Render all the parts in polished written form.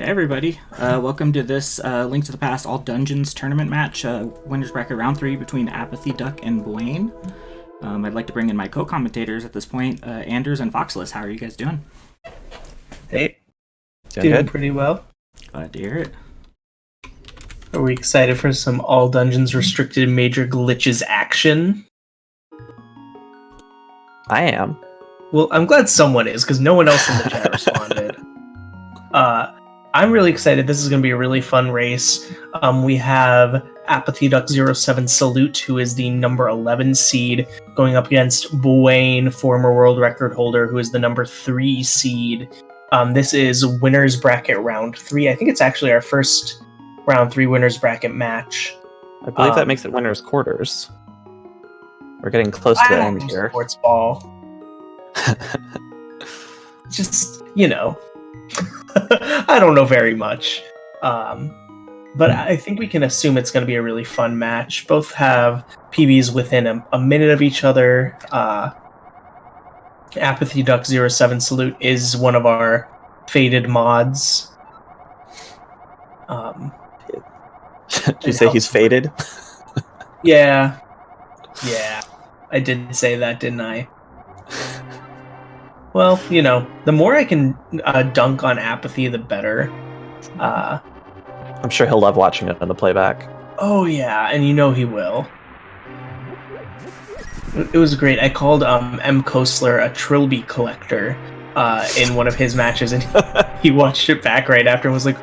Hey everybody, welcome to this Link to the Past All Dungeons tournament match, winners bracket round 3 between apathyduck and Buane. I'd like to bring in my co-commentators at this point, Anders and Foxless. How are you guys doing? Hey, doing doing good. pretty well. Glad to hear it. Are we excited for some All Dungeons restricted major glitches action? I am. Well, I'm glad someone is, because no one else in the chat responded. I'm really excited. This is going to be a really fun race. We have apathyduck07 Salute, who is the number 11 seed, going up against Buane, former world record holder, who is the number 3 seed. This is winners bracket round 3. I think it's actually our first round 3 winners bracket match. I believe that makes it winners quarters. We're getting close to the end here. Sports ball. Just, you know. I don't know very much. But I think we can assume it's going to be a really fun match. Both have PBs within a minute of each other. apathyduck07 Salute is one of our faded mods. Did you say he's faded? Yeah. I did say that, didn't I? Well, you know, the more I can dunk on Apathy, the better. I'm sure he'll love watching it on the playback. Oh yeah, and you know he will. It was great. I called M. Kostler a Trilby collector in one of his matches, and he watched it back right after and was like,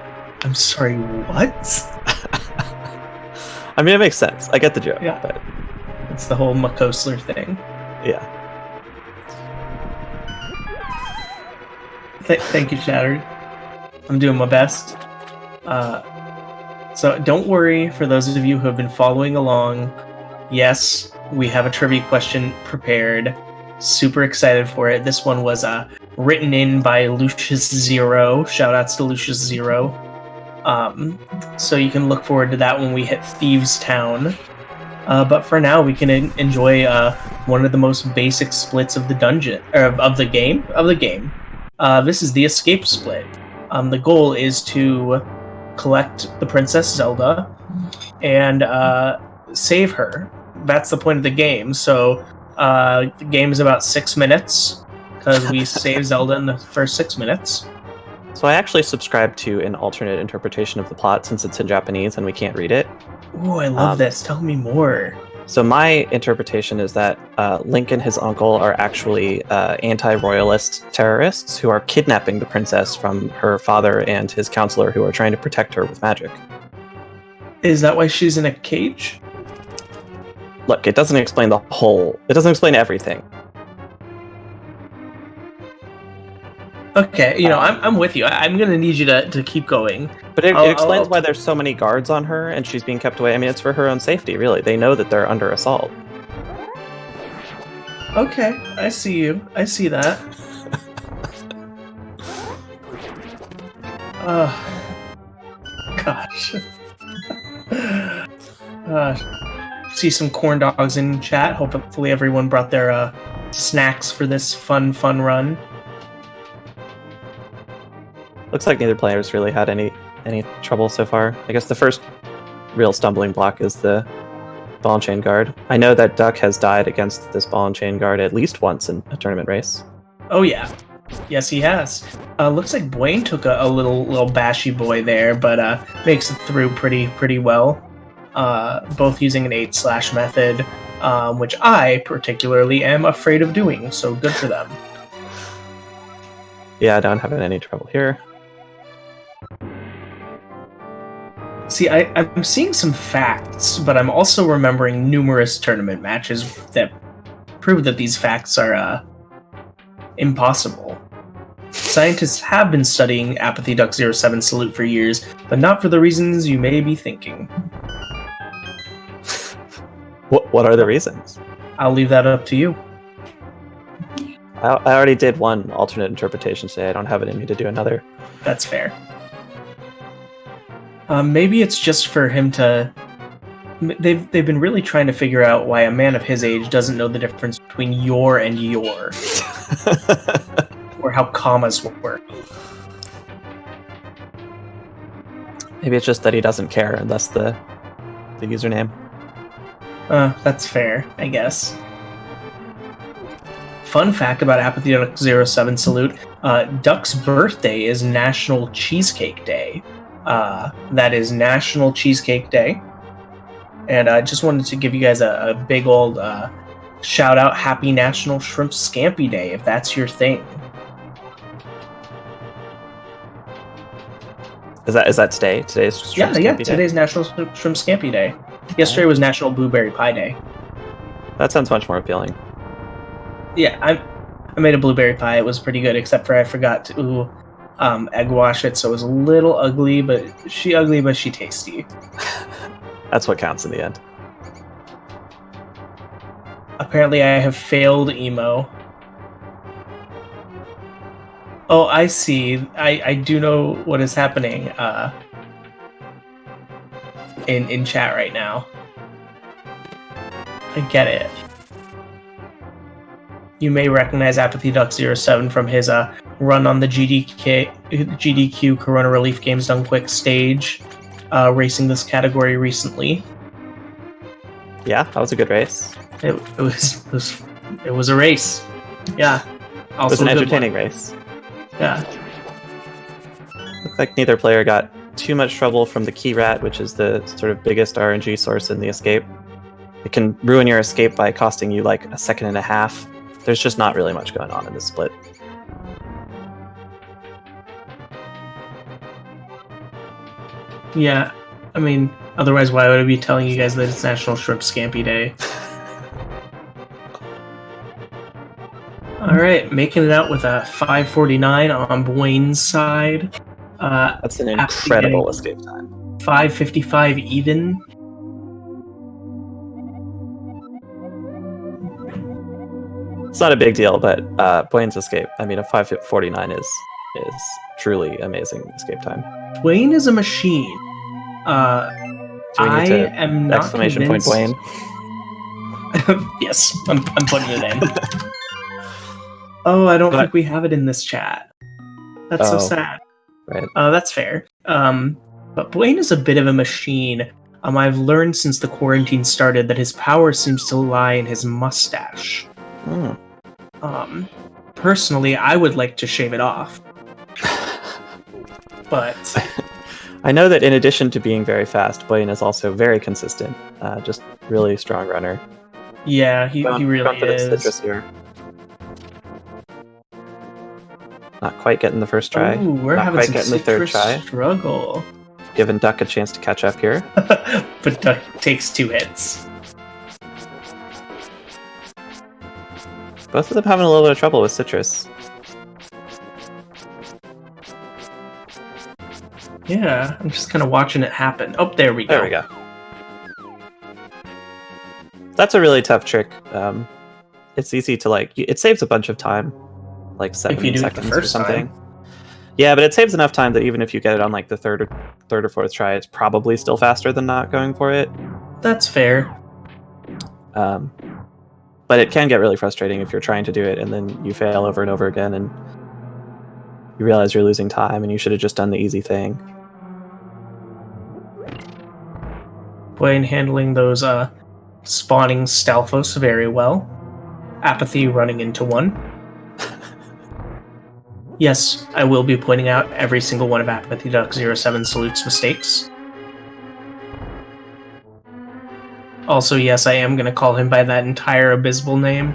I'm sorry, what? I mean, it makes sense. I get the joke. Yeah. But It's the whole McKostler thing. yeah. Thank you, Shattered. I'm doing my best. So don't worry, for those of you who have been following along. Yes, we have a trivia question prepared. Super excited for it. This one was written in by Lucius Zero. Shoutouts to Lucius Zero. So you can look forward to that when we hit Thieves Town. But for now, we can enjoy one of the most basic splits of the dungeon, or of the game. This is the escape split. The goal is to collect the Princess Zelda and save her. That's the point of the game. So the game is about 6 minutes because we save Zelda in the first 6 minutes. So I actually subscribe to an alternate interpretation of the plot since it's in Japanese and we can't read it. Ooh, I love this. Tell me more. So my interpretation is that Link and his uncle are actually anti-royalist terrorists who are kidnapping the princess from her father and his counselor, who are trying to protect her with magic. Is that why she's in a cage? Look, it doesn't explain the whole... It doesn't explain everything. Okay, you know, I'm with you. I'm going to need you to keep going. But it explains why there's so many guards on her and she's being kept away. I mean, it's for her own safety, really. They know that they're under assault. Okay, I see you. I see that. Gosh. See some corn dogs in chat. Hopefully everyone brought their snacks for this fun run. Looks like neither player's really had any trouble so far. I guess the first real stumbling block is the ball and chain guard. I know that Duck has died against this ball and chain guard at least once in a tournament race. Oh yeah. Yes, he has. Looks like Buane took a little bashy boy there, but makes it through pretty well. Both using an 8/ method, which I particularly am afraid of doing, so good for them. Yeah, I don't have any trouble here. See, I'm seeing some facts, but I'm also remembering numerous tournament matches that prove that these facts are impossible. Scientists have been studying apathyduck07 Salute for years, but not for the reasons you may be thinking. What are the reasons? I'll leave that up to you. I already did one alternate interpretation today. I don't have it in me to do another. That's fair. Maybe it's just for him to... They've been really trying to figure out why a man of his age doesn't know the difference between your and your. Or how commas work. Maybe it's just that he doesn't care, and that's the username. That's fair, I guess. Fun fact about apathyduck07 salute: Duck's birthday is National Cheesecake Day. That is National Cheesecake Day, and I just wanted to give you guys a big old shout out. Happy National Shrimp Scampi Day, if that's your thing. Is that today? Today's Shrimp Scampi Day? Today's National Shrimp Scampi Day. Yesterday was National Blueberry Pie Day. That sounds much more appealing. Yeah, I made a blueberry pie. It was pretty good, except for I forgot to egg wash it, so it was a little ugly, but she tasty. That's what counts in the end. Apparently I have failed emo. Oh, I see. I do know what is happening in chat right now. I get it. You may recognize apathyduck07 from his run on the GDQ Corona Relief Games Done Quick stage, racing this category recently. Yeah, that was a good race. It was a race. Yeah. Also it was an entertaining race. Yeah. Looks like neither player got too much trouble from the key rat, which is the sort of biggest RNG source in the escape. It can ruin your escape by costing you like a second and a half. There's just not really much going on in this split. Yeah, I mean, otherwise why would I be telling you guys that it's National Shrimp Scampi Day? Alright, making it out with a 549 on Buane's side. That's an incredible escape time. 555 even. It's not a big deal, but Buane's escape, I mean, a 549 is truly amazing escape time. Buane is a machine. I am not exclamation convinced... point Buane. Yes, I'm putting it in. Oh, I don't think we have it in this chat. That's so sad. Right. That's fair. But Buane is a bit of a machine. I've learned since the quarantine started that his power seems to lie in his mustache. Personally, I would like to shave it off. But I know that in addition to being very fast, Buane is also very consistent. Just really strong runner. Yeah, he really is. Citrus here. Not quite getting the first try. Ooh, we're Not having quite some getting the third try. struggle. Giving Duck a chance to catch up here. But Duck takes 2 hits. Both of them having a little bit of trouble with Citrus. Yeah, I'm just kind of watching it happen. Oh, there we go. There we go. That's a really tough trick. It's easy to it saves a bunch of time, like 7 seconds or something. Yeah, but it saves enough time that even if you get it on like the third or fourth try, it's probably still faster than not going for it. That's fair. But it can get really frustrating if you're trying to do it and then you fail over and over again and you realize you're losing time and you should have just done the easy thing. Buane handling those spawning Stalfos very well. Apathy running into one. Yes, I will be pointing out every single one of apathyduck07 salute's mistakes. Also, yes, I am going to call him by that entire abysmal name.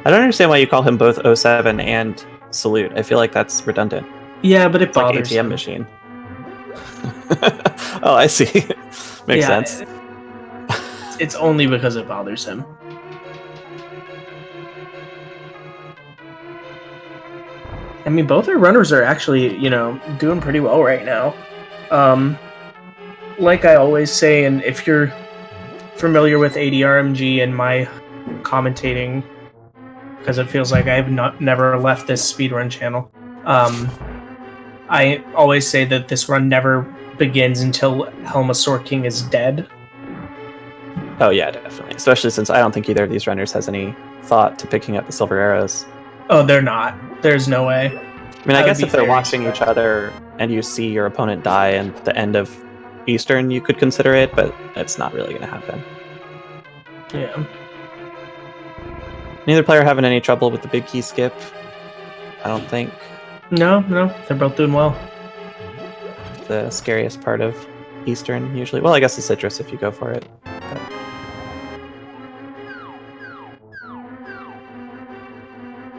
I don't understand why you call him both 07 and Salute. I feel like that's redundant. Yeah, but it It's like bothers ATM him. machine. Oh, I see. Makes sense. It's only because it bothers him. I mean, both our runners are actually, doing pretty well right now. Like I always say, and if you're familiar with RMG and my commentating, because it feels like I've never left this speedrun channel, I always say that this run never begins until Helmasaur King is dead. Oh yeah, definitely. Especially since I don't think either of these runners has any thought to picking up the silver arrows. Oh, they're not. There's no way. I mean, I That would guess be if they're very watching each other and you see your opponent die at the end of Eastern, you could consider it, but it's not really going to happen. Yeah. Neither player having any trouble with the big key skip, I don't think. No, they're both doing well. The scariest part of Eastern, usually. Well, I guess the citrus if you go for it. But...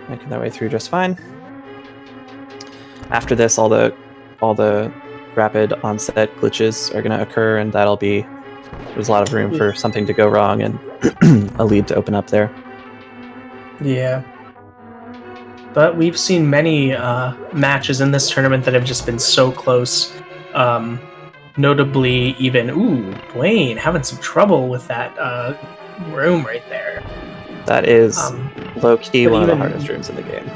making their way through just fine. After this, all the rapid onset glitches are going to occur, and there's a lot of room for something to go wrong and a lead to open up there. Yeah. But we've seen many matches in this tournament that have just been so close. Notably, even, Buane having some trouble with that room right there. That is low-key one of the even- hardest rooms in the game.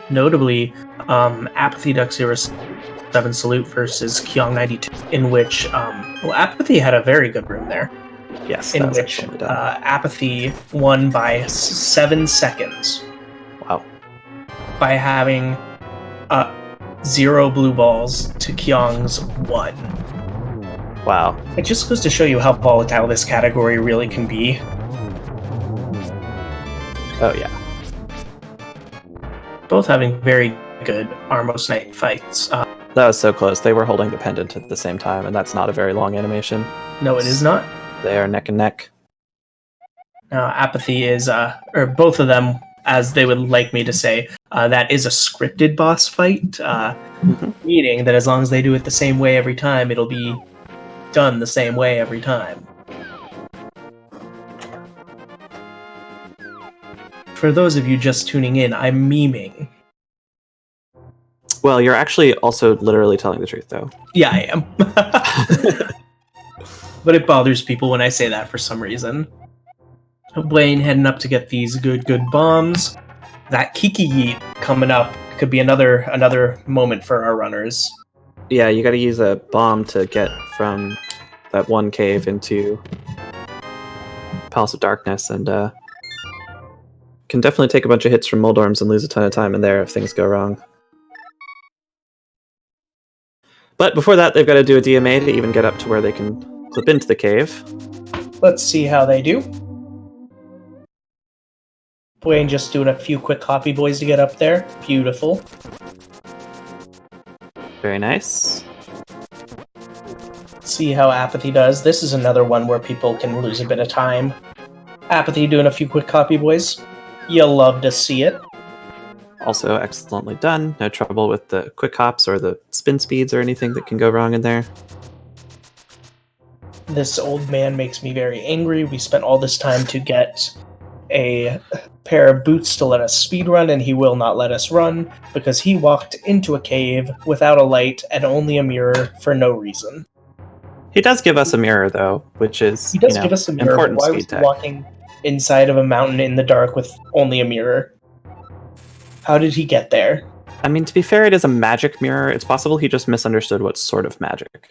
Notably, apathyduck 07 Salute versus Kyong 92, in which Apathy had a very good room there. Yes, In that was which excellently done. Apathy won by 7 seconds Wow. by having 0 blue balls to Kyong's 1. Wow. It just goes to show you how volatile this category really can be. Oh, yeah. Both having very good Armos Knight fights. That was so close. They were holding the pendant at the same time, and that's not a very long animation. No, it is not. They are neck and neck. Apathy is, or both of them, as they would like me to say, that is a scripted boss fight, meaning that as long as they do it the same way every time, it'll be done the same way every time. For those of you just tuning in, I'm memeing. Well, you're actually also literally telling the truth, though. Yeah, I am. But it bothers people when I say that for some reason. Buane heading up to get these good bombs. That Kiki Yeet coming up could be another moment for our runners. Yeah, you gotta use a bomb to get from that one cave into Palace of Darkness, and can definitely take a bunch of hits from Moldorms and lose a ton of time in there if things go wrong. But before that, they've got to do a DMA to even get up to where they can clip into the cave. Let's see how they do. Buane just doing a few quick copy boys to get up there. Beautiful. Very nice. See how Apathy does. This is another one where people can lose a bit of time. Apathy doing a few quick copy boys. You'll love to see it. Also excellently done. No trouble with the quick hops or the spin speeds or anything that can go wrong in there. This old man makes me very angry. We spent all this time to get a pair of boots to let us speedrun, and he will not let us run because he walked into a cave without a light and only a mirror for no reason. He does give us a mirror, though, which is He does give us a mirror, but important why speed was he tech. walking inside of a mountain in the dark with only a mirror? How did he get there? I mean, to be fair, it is a magic mirror. It's possible he just misunderstood what sort of magic.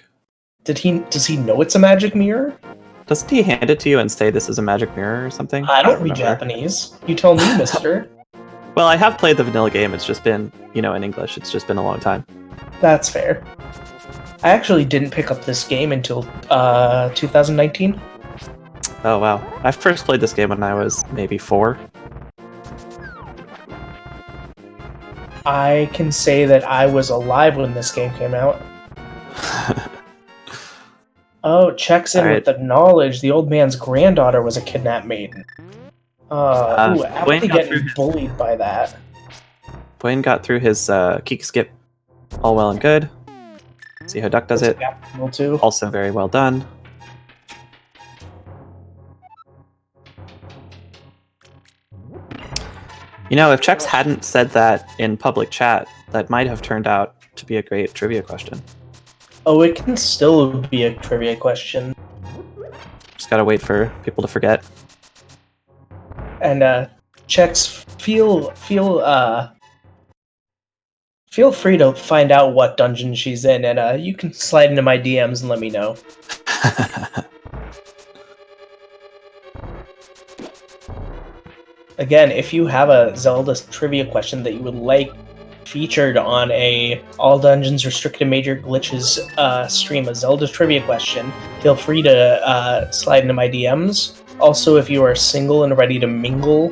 Does he know it's a magic mirror? Doesn't he hand it to you and say this is a magic mirror or something? I don't read remember. Japanese. You tell me, mister. Well, I have played the vanilla game. It's just been, in English. It's just been a long time. That's fair. I actually didn't pick up this game until 2019. Oh, wow. I first played this game when I was maybe 4. I can say that I was alive when this game came out. Oh, checks in All right. with the knowledge. The old man's granddaughter was a kidnapped maiden. Apathy got getting through his- bullied by that. Buane got through his kick skip all well and good. See how Duck does it. Too. Also very well done. If Chex hadn't said that in public chat, that might have turned out to be a great trivia question. Oh, it can still be a trivia question. Just gotta wait for people to forget. And checks, feel free to find out what dungeon she's in, and you can slide into my DMs and let me know. Again, if you have a Zelda trivia question that you would like featured on a All Dungeons Restricted Major Glitches stream, a Zelda trivia question, feel free to slide into my DMs. Also, if you are single and ready to mingle,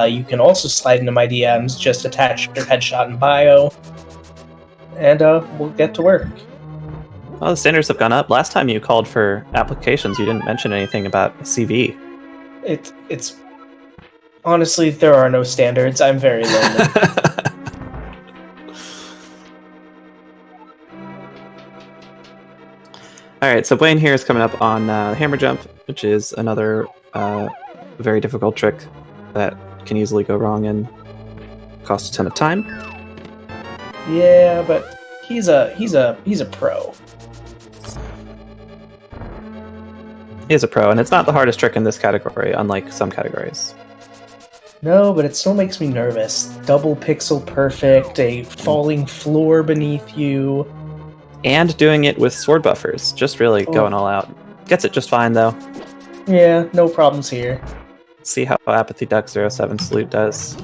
you can also slide into my DMs. Just attach your headshot and bio, and we'll get to work. Well, the standards have gone up. Last time you called for applications, you didn't mention anything about CV. It's honestly, there are no standards. I'm very lonely. Alright, so Buane here is coming up on Hammer Jump, which is another very difficult trick that can easily go wrong and cost a ton of time. Yeah, but he's a pro. He is a pro, and it's not the hardest trick in this category, unlike some categories. No, but it still makes me nervous. Double pixel perfect, a falling floor beneath you. And doing it with sword buffers, just really going all out. Gets it just fine, though. Yeah, no problems here. See how apathyduck 07 salute does.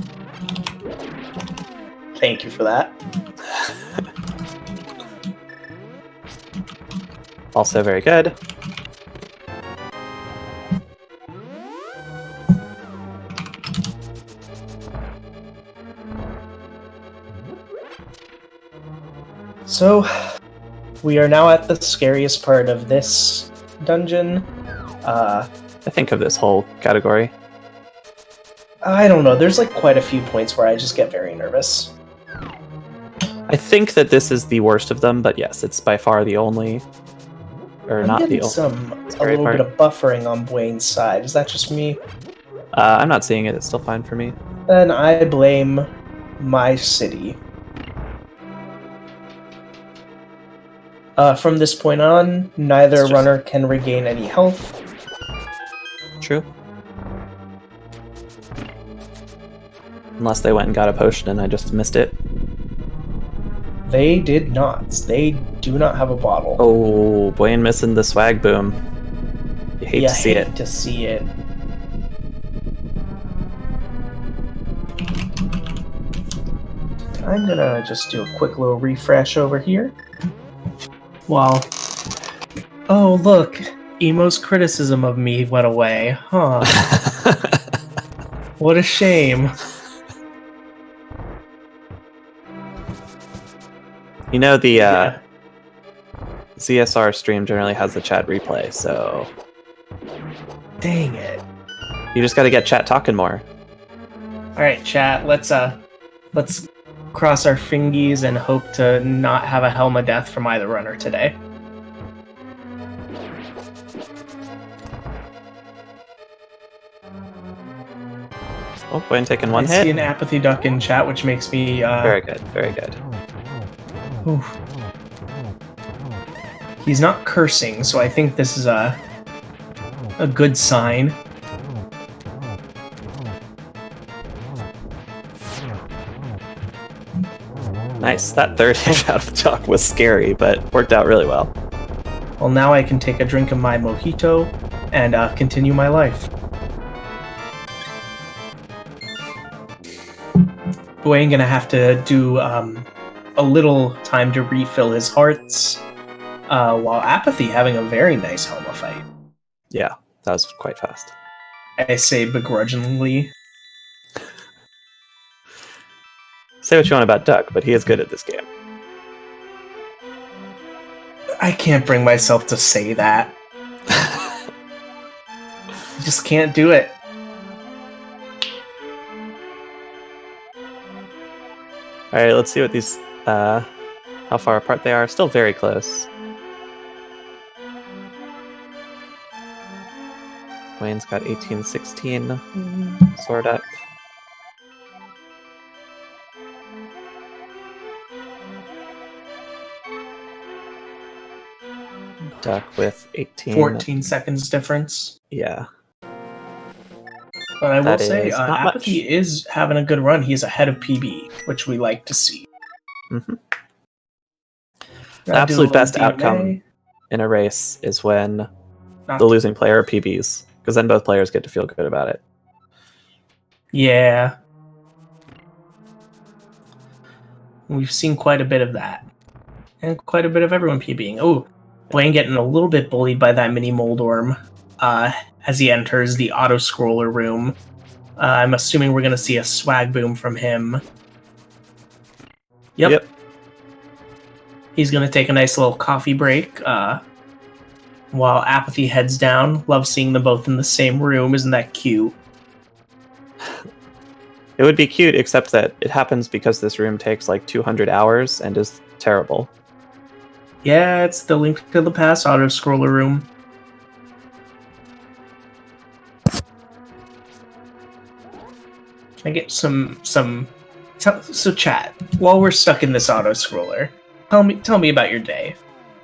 Thank you for that. Also very good. So, we are now at the scariest part of this dungeon. I think of this whole category. I don't know, there's like quite a few points where I just get very nervous. I think that this is the worst of them, but yes, it's by far the only, or not the only. A little bit of buffering on Buane's side. Is that just me? I'm not seeing it. It's still fine for me. Then I blame my city. From this point on, neither runner can regain any health. True. Unless they went and got a potion and I just missed it. They did not. They do not have a bottle. Oh, Buane missing the swag boom. You hate to see it. To see it. I'm gonna just do a quick little refresh over here. Wow. Oh, look. Emo's criticism of me went away. Huh. What a shame. You know, the ZSR stream generally has the chat replay, so... Dang it. You just gotta get chat talking more. Alright, chat, let's cross our fingies and hope to not have a helm of death from either runner today. Oh, Buane taking one hit. I see an apathyduck in chat, which makes me... Very good, very good. Oof. He's not cursing, so I think this is a good sign. Nice. That third hit out of the duck was scary, but worked out really well. Well, now I can take a drink of my mojito and continue my life. Buane gonna have to do a little time to refill his hearts, while Apathy having a very nice Helma fight. Yeah, that was quite fast. I say begrudgingly. Say what you want about Duck, but he is good at this game. I can't bring myself to say that. I just can't do it. Alright, let's see what these, how far apart they are. Still very close. Wayne's got 18-16. Sword up. Duck with 18. 14 seconds difference. Yeah. But I will That say, is not Apathy much. is having a good run. He's ahead of PB, which we like to see. Mm-hmm. The Now do a absolute little best DNA. outcome in a race is when Not the losing player PBs, because then both players get to feel good about it. Yeah. We've seen quite a bit of that. And quite a bit of everyone PBing. Oh, Buane getting a little bit bullied by that mini Moldorm as he enters the auto-scroller room. I'm assuming we're going to see a swag boom from him. Yep. He's going to take a nice little coffee break while Apathy heads down. Love seeing them both in the same room. Isn't that cute? It would be cute, except that it happens because this room takes like 200 hours and is terrible. Yeah, it's the Link to the Past auto-scroller room. Can I get some so chat, while we're stuck in this auto-scroller, tell me about your day.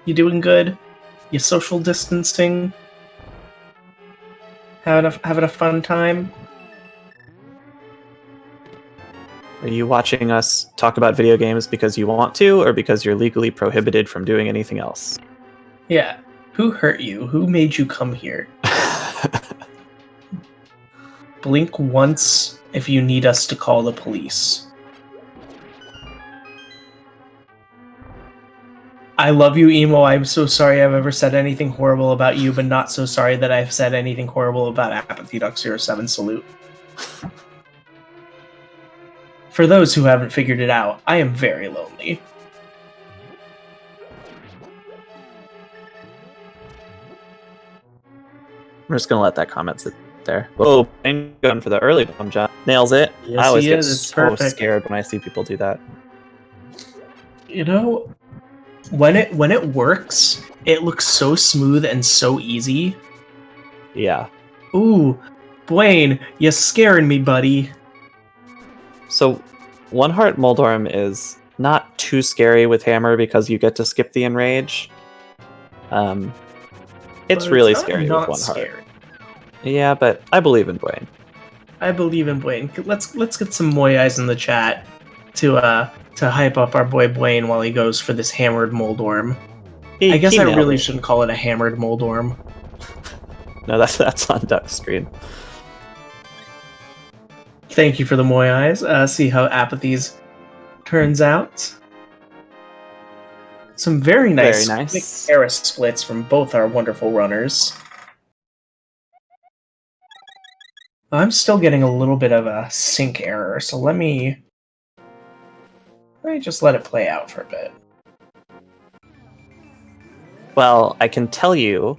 You doing good? You social distancing? Having a fun time? Are you watching us talk about video games because you want to, or because you're legally prohibited from doing anything else? Yeah. Who hurt you? Who made you come here? Blink once if you need us to call the police. I love you, Emo. I'm so sorry I've ever said anything horrible about you, but not so sorry that I've said anything horrible about apathyduck07. Salute. For those who haven't figured it out, I am very lonely. I'm just gonna let that comment sit there. Whoa, I'm going for the early bomb jump. Nails it. Yes, I always he get is. It's so perfect. scared when I see people do that. You know, when it works, it looks so smooth and so easy. Yeah. Ooh, Buane, you're scaring me, buddy. So, One Heart Moldorm is not too scary with Hammer because you get to skip the Enrage. It's But really not scary not with One Heart. scary. Yeah, but I believe in Buane. I believe in Buane. Let's get some Moy eyes in the chat to hype up our boy Buane while he goes for this hammered Moldorm. I guess He I nailed really it. shouldn't call it a hammered Moldorm. No, that's on Duck's screen. Thank you for the Moy eyes. See how Apathy's turns out. Some very nice, Very nice. quick era splits from both our wonderful runners. I'm still getting a little bit of a sync error, so let me just let it play out for a bit. Well, I can tell you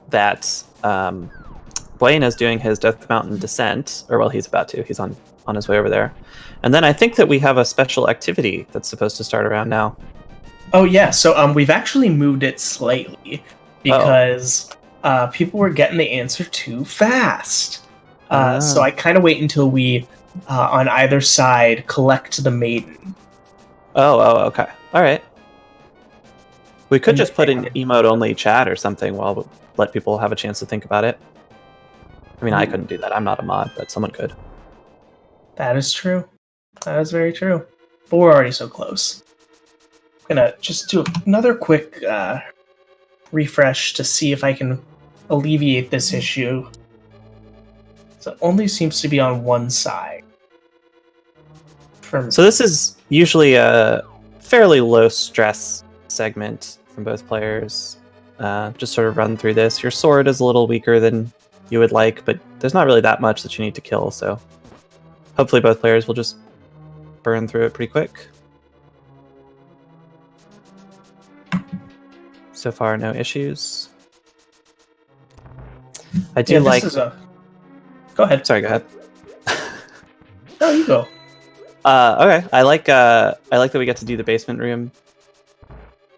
that Buane is doing his Death Mountain descent, or well, he's about to. He's on his way over there. And then I think that we have a special activity that's supposed to start around now. Oh yeah, so we've actually moved it slightly because people were getting the answer too fast. So I kind of wait until we, on either side, collect the maiden. Oh, okay. All right. We could And just put an emote-only chat or something while we let people have a chance to think about it. I mean, I couldn't do that. I'm not a mod, but someone could. That is true. That is very true. But we're already so close. I'm gonna just do another quick refresh to see if I can alleviate this issue. So it only seems to be on one side. So this is usually a fairly low-stress segment from both players. Just sort of run through this. Your sword is a little weaker than you would like, but there's not really that much that you need to kill, so hopefully both players will just burn through it pretty quick. So far, no issues. I do like... Go ahead. Sorry, go ahead. No, you go. Okay. I like that we get to do the basement room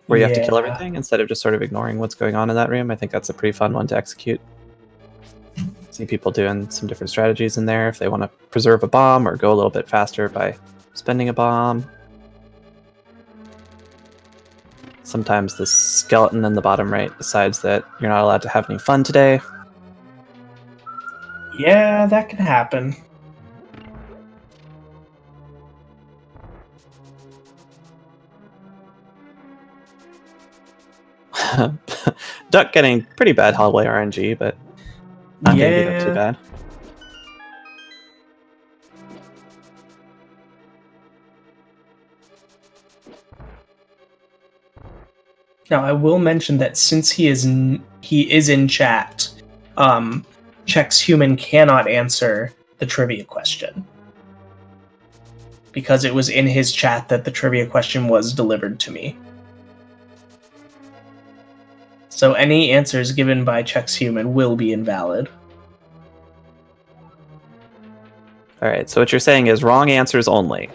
where you have to kill Yeah. everything instead of just sort of ignoring what's going on in that room. I think that's a pretty fun one to execute. See people doing some different strategies in there if they want to preserve a bomb or go a little bit faster by spending a bomb. Sometimes the skeleton in the bottom right decides that you're not allowed to have any fun today. Yeah, that can happen. Duck getting pretty bad hallway RNG, but not getting beat up too bad. Now, I will mention that since he is in chat, Chex Human cannot answer the trivia question because it was in his chat that the trivia question was delivered to me. So any answers given by Chex Human will be invalid. All right, so what you're saying is wrong answers only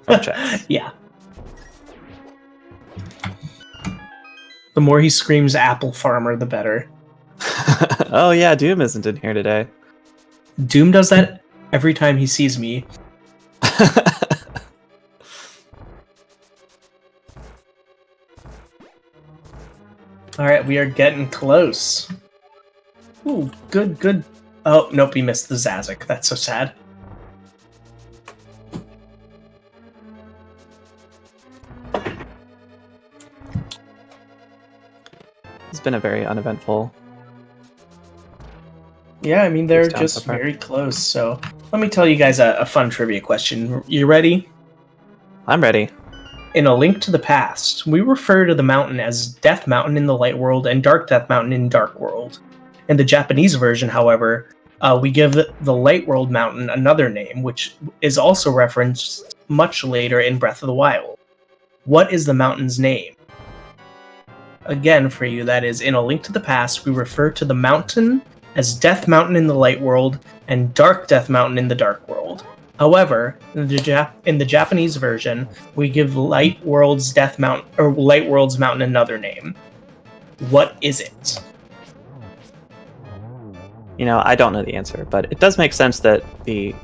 from Chex. Yeah. The more he screams apple farmer, the better. Oh yeah, Doom isn't in here today. Doom does that every time he sees me. Alright, we are getting close. Ooh, good. Oh, nope, he missed the Zazik. That's so sad. It's been a very uneventful. Yeah, I mean, they're It's down just so far. very close, so let me tell you guys a fun trivia question. You ready? I'm ready. In A Link to the Past, we refer to the mountain as Death Mountain in the Light World and Dark Death Mountain in Dark World. In the Japanese version, however, we give the Light World Mountain another name, which is also referenced much later in Breath of the Wild. What is the mountain's name? Again, for you, that is, in A Link to the Past, we refer to the mountain as Death Mountain in the Light World and Dark Death Mountain in the Dark World. However, in the Japanese version, we give Light World's Mountain another name. What is it? You know, I don't know the answer, but it does make sense that the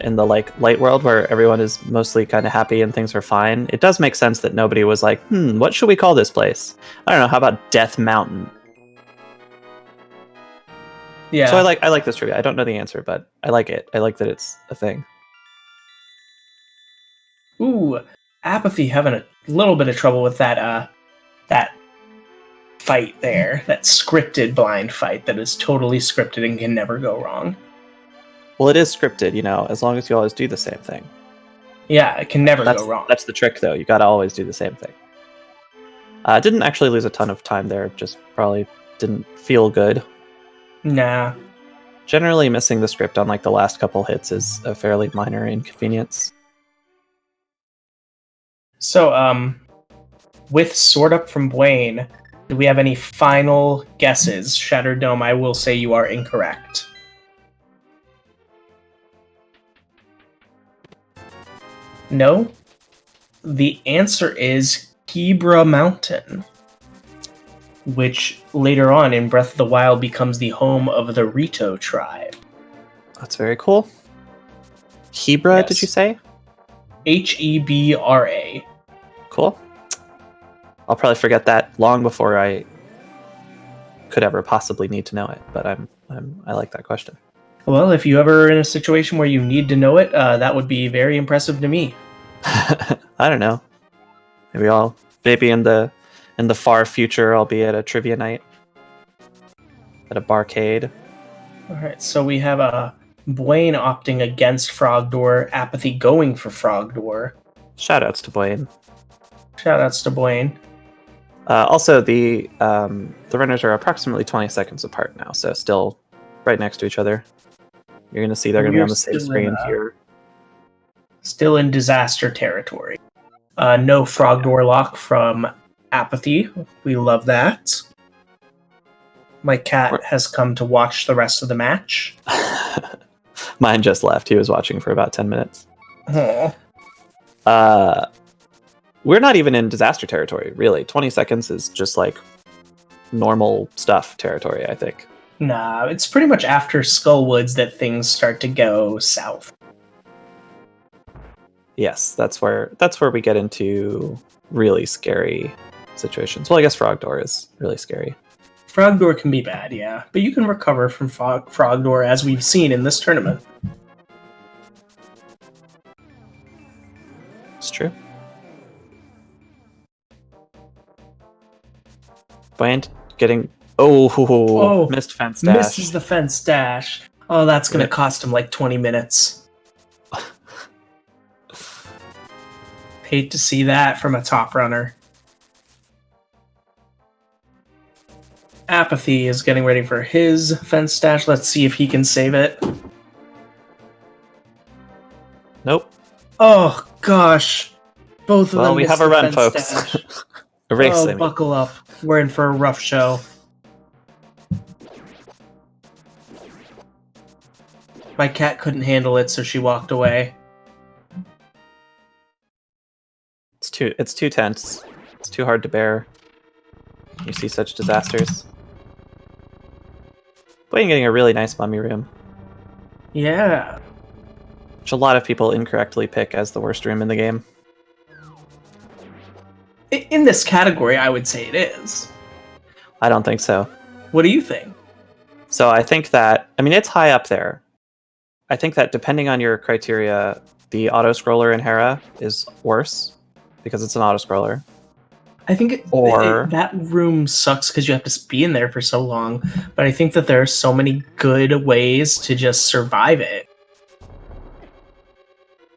in the light world where everyone is mostly kind of happy and things are fine, it does make sense that nobody was like, what should we call this place? I don't know, how about Death Mountain? Yeah. So I like this trivia. I don't know the answer, but I like it. I like that it's a thing. Ooh, Apathy having a little bit of trouble with that fight there. That scripted blind fight that is totally scripted and can never go wrong. Well, it is scripted, you know, as long as you always do the same thing. Yeah, it can never go wrong. That's the trick, though. You gotta always do the same thing. Didn't actually lose a ton of time there. Just probably didn't feel good. Nah. Generally, missing the script on like the last couple hits is a fairly minor inconvenience. So, with Sword Up from Buane, do we have any final guesses? Shattered Dome, I will say you are incorrect. No? The answer is Hebra Mountain, which later on in Breath of the Wild becomes the home of the Rito tribe. That's very cool. Hebra, Yes. did you say? Hebra. Cool. I'll probably forget that long before I could ever possibly need to know it, but I like that question. Well, if you ever are in a situation where you need to know it, that would be very impressive to me. I don't know. Maybe in the far future I'll be at a trivia night at a barcade. Alright, so we have Buane opting against Frogdoor, Apathy going for Frogdoor. Shoutouts to Buane. Shoutouts to Buane. Also, the runners are approximately 20 seconds apart now, so still right next to each other. You're going to see they're going to be on the same screen here. Still in disaster territory. No Frogdoor lock from Apathy. We love that. My cat has come to watch the rest of the match. Mine just left. He was watching for about 10 minutes. Aww. We're not even in disaster territory, really. 20 seconds is just like normal stuff territory, I think. Nah, it's pretty much after Skullwoods that things start to go south. Yes, that's where we get into really scary situations. Well, I guess Frogdoor is really scary. Frogdoor can be bad, yeah, but you can recover from Frogdoor as we've seen in this tournament. It's true. Buane getting missed fence dash. Misses the fence dash. Oh, that's gonna cost him like 20 minutes. Hate to see that from a top runner. Apathy is getting ready for his fence stash. Let's see if he can save it. Nope. Oh, gosh. Both of Well, them we missed have a the run, fence folks. stash. A race, I Oh, mean. buckle up. We're in for a rough show. My cat couldn't handle it, so she walked away. It's too tense. It's too hard to bear. You see such disasters. Buane getting a really nice mummy room, Yeah. which a lot of people incorrectly pick as the worst room in the game. In this category, I would say it is. I don't think so. What do you think? So I think that, I mean, it's high up there. I think that depending on your criteria, the auto-scroller in Hera is worse because it's an auto-scroller. I think Or- that room sucks because you have to be in there for so long, but I think that there are so many good ways to just survive it.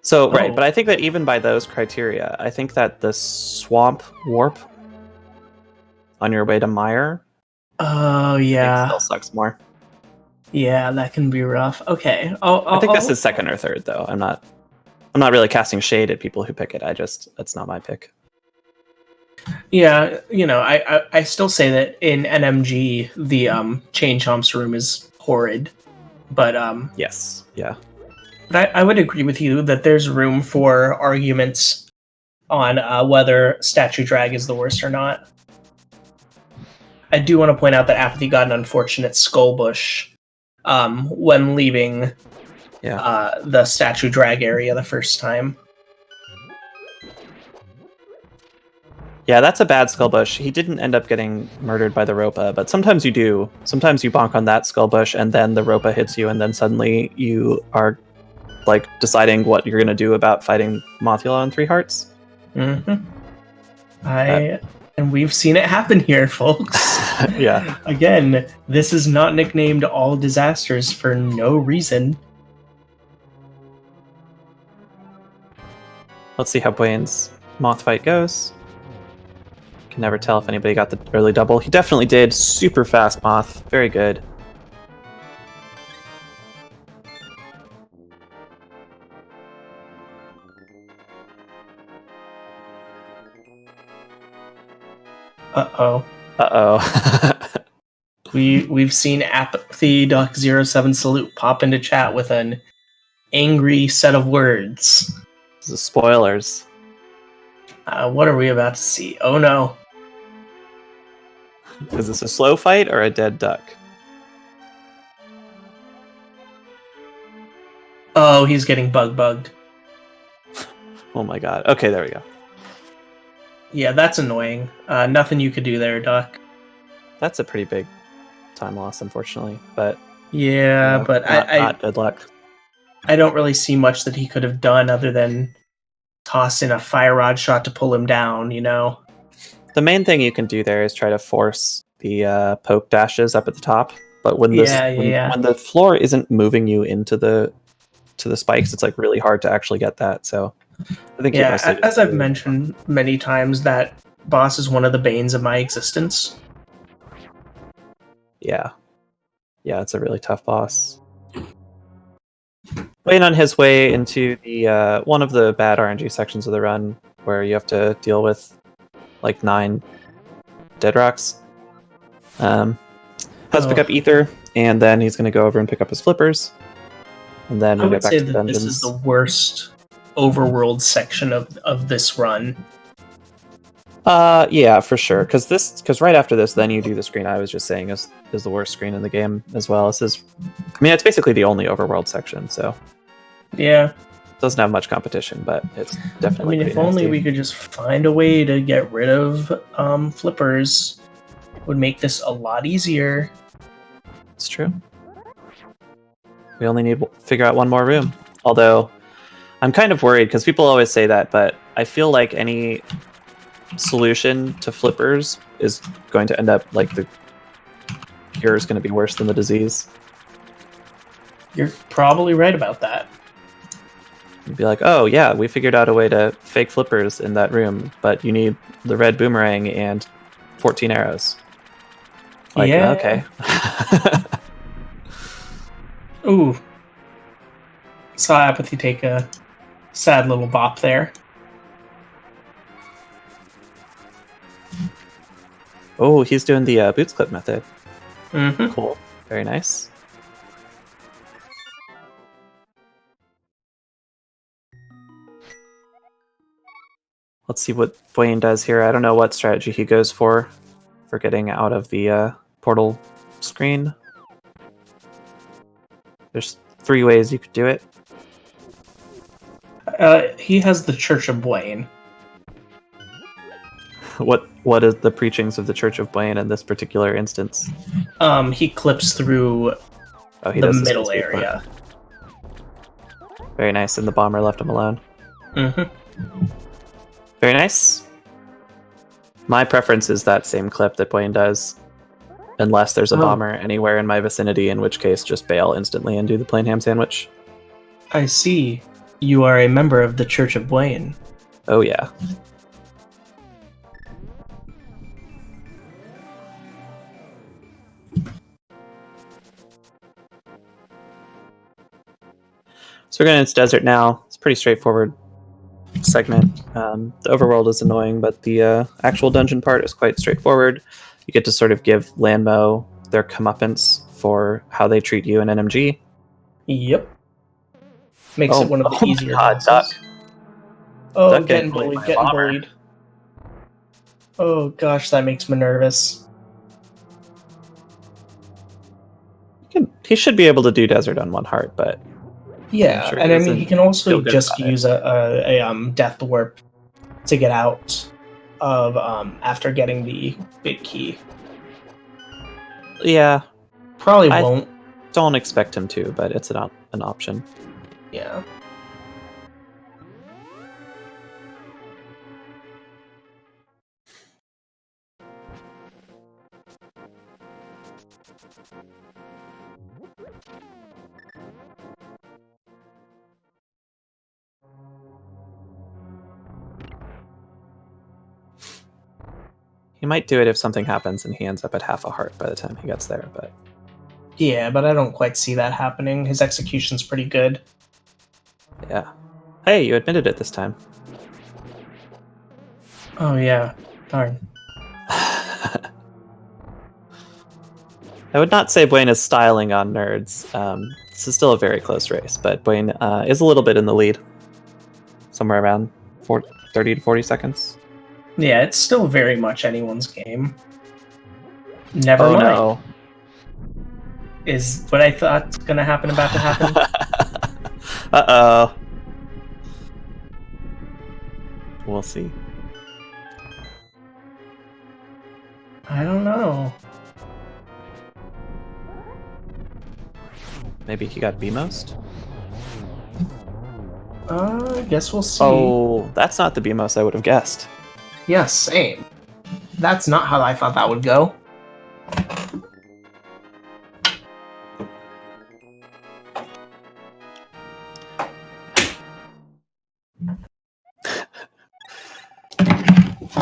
So, right, Oh. but I think that even by those criteria, I think that the swamp warp on your way to Mire Oh, I think yeah. still sucks more. Yeah, that can be rough. Okay. I think this is second or third, though. I'm not really casting shade at people who pick it. That's not my pick. Yeah, I still say that in NMG, the Chain Chomp's room is horrid. But Yes, yeah. But I would agree with you that there's room for arguments on whether Statue Drag is the worst or not. I do want to point out that Apathy got an unfortunate skull bush when leaving the Statue Drag area the first time. Yeah, that's a bad skull bush. He didn't end up getting murdered by the Ropa, but sometimes you do. Sometimes you bonk on that skull bush, and then the Ropa hits you, and then suddenly you are like deciding what you're gonna do about fighting Mothula on 3 hearts. Mm-hmm. And we've seen it happen here, folks. Yeah. Again, this is not nicknamed All Disasters for no reason. Let's see how Buane's moth fight goes. Can never tell if anybody got the early double. He definitely did. Super fast moth. Very good. Uh-oh. Uh-oh. We've seen apathyduck 07 salute pop into chat with an angry set of words. This is spoilers. What are we about to see? Oh no. Is this a slow fight or a dead duck? Oh, he's getting bugged. Oh my god. Okay, there we go. Yeah, that's annoying. Nothing you could do there, Duck. That's a pretty big time loss, unfortunately. But Yeah, you know, but not good luck. I don't really see much that he could have done other than toss in a fire rod shot to pull him down, you know? The main thing you can do there is try to force the poke dashes up at the top. But when when the floor isn't moving you into the spikes, it's like really hard to actually get that. So I think as I've mentioned many times, that boss is one of the banes of my existence. Yeah, it's a really tough boss. Buane on his way into the one of the bad RNG sections of the run, where you have to deal with like 9 dead rocks. Has to pick up Ether, and then he's going to go over and pick up his flippers, and then I we'll would get back say to the that dungeons. this is the worst overworld section of this run. Yeah, for sure. Because right after this, then you do the screen I was just saying is the worst screen in the game as well. This is, I mean, it's basically the only overworld section, so Yeah. it doesn't have much competition, but it's definitely. I mean, if only we could just find a way to get rid of flippers, would make this a lot easier. It's true. We only need to figure out one more room. Although, I'm kind of worried because people always say that, but I feel like any solution to flippers is going to end up like the cure is going to be worse than the disease. You're probably right about that. You'd be like, oh yeah, we figured out a way to fake flippers in that room, but you need the red boomerang and 14 arrows. Like, Yeah. okay. Ooh. Saw Apathy take a sad little bop there. Oh, he's doing the boots clip method. Mm-hmm. Cool. Very nice. Let's see what Buane does here. I don't know what strategy he goes for getting out of the portal screen. There's 3 ways you could do it. He has the Church of Buane. What is the preachings of the Church of Buane in this particular instance? He clips through He the does middle speed area. Very nice, and the bomber left him alone. Mm-hmm. Very nice. My preference is that same clip that Buane does, unless there's a bomber anywhere in my vicinity, in which case just bail instantly and do the plain ham sandwich. I see. You are a member of the Church of Buane. Oh yeah. So we're going into desert now. It's a pretty straightforward segment. The overworld is annoying, but the actual dungeon part is quite straightforward. You get to sort of give Landmo their comeuppance for how they treat you in NMG. Yep. Makes it one of the easier bosses. Duck. Oh, Duck getting bullied. Oh gosh, that makes me nervous. He should be able to do desert on 1 heart, but yeah, sure and I mean he can also just use a death warp to get out of after getting the big key. Yeah, probably won't. Don't expect him to, but it's an option. Yeah. He might do it if something happens and he ends up at half a heart by the time he gets there, but... Yeah, but I don't quite see that happening. His execution's pretty good. Yeah. Hey, you admitted it this time. Oh yeah, darn. I would not say Buane is styling on nerds. This is still a very close race, but Buane is a little bit in the lead. Somewhere around 30 to 40 seconds. Yeah, it's still very much anyone's game. Never mind. No. Is what I thought's gonna happen about to happen? Uh-oh. We'll see. I don't know. Maybe he got B-most? I guess we'll see. Oh, that's not the B-most I would have guessed. Yeah, same. That's not how I thought that would go.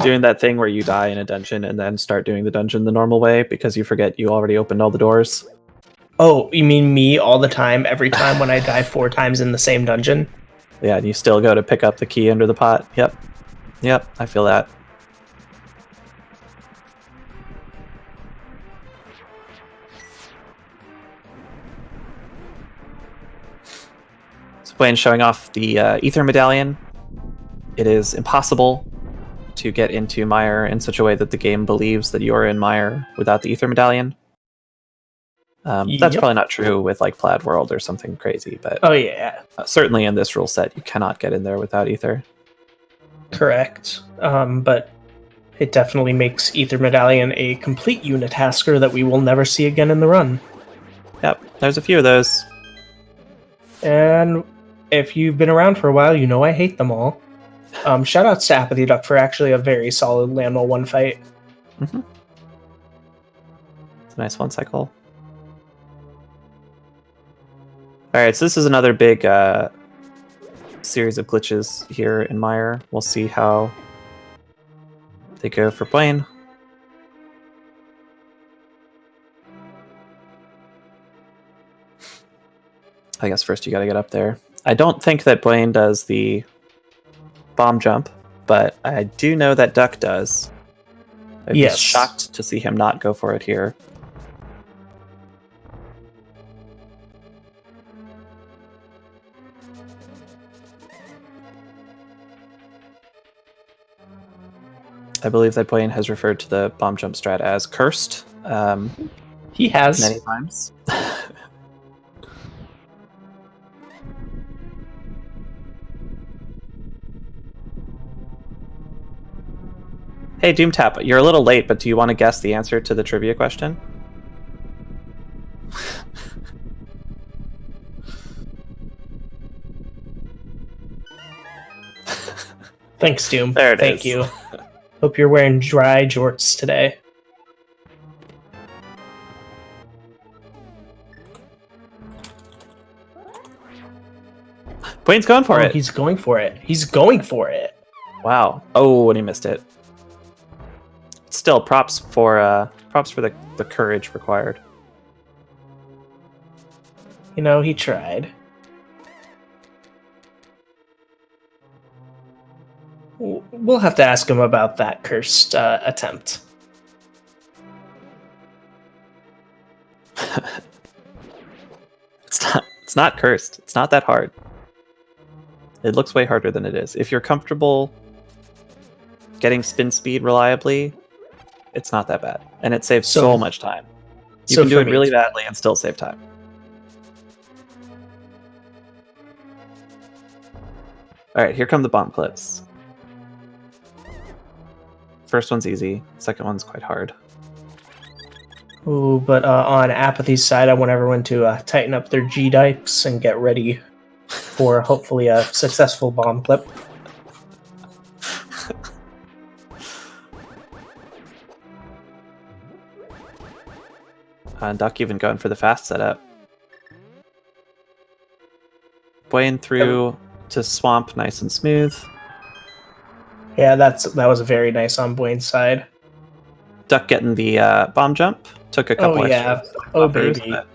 Doing that thing where you die in a dungeon and then start doing the dungeon the normal way because you forget you already opened all the doors. Oh, you mean me all the time, every time when I die 4 times in the same dungeon? Yeah, and you still go to pick up the key under the pot. Yep. Yep, I feel that. So Buane showing off the Ether Medallion. It is impossible to get into Mire in such a way that the game believes that you're in Mire without the Ether Medallion. That's probably not true with like Plaid World or something crazy, but oh yeah, certainly in this rule set, you cannot get in there without Ether. Correct. But it definitely makes Ether Medallion a complete unitasker that we will never see again in the run. Yep, there's a few of those. And if you've been around for a while, you know I hate them all. Shoutouts to apathyduck for actually a very solid Landmo 1 fight. Mm-hmm. It's a nice 1 cycle. Alright, so this is another big series of glitches here in Mire. We'll see how they go for Buane. I guess first you gotta get up there. I don't think that Buane does the bomb jump, but I do know that Duck does. I'd be Yes. shocked to see him not go for it here. I believe that Buane has referred to the bomb jump strat as cursed He has. many times. Hey, Doomtap, you're a little late, but do you want to guess the answer to the trivia question? Thanks, Doom. There it Thank is. you. Hope you're wearing dry jorts today. Buane's going for it. He's going for it. He's going for it. Wow. Oh, and he missed it. Still, props for the courage required. You know, he tried. We'll have to ask him about that cursed attempt. It's not cursed. It's not that hard. It looks way harder than it is. If you're comfortable getting spin speed reliably, it's not that bad. And it saves so much time. You can do it really badly and still save time. Alright, here come the bomb clips. First one's easy. Second one's quite hard. Ooh, but on Apathy's side, I want everyone to tighten up their G-dikes and get ready for hopefully a successful bomb clip. Duck even going for the fast setup. Buane through to swamp, nice and smooth. Yeah, that was very nice on Buane's side. Duck getting the bomb jump. Took a couple extra buffers, baby. but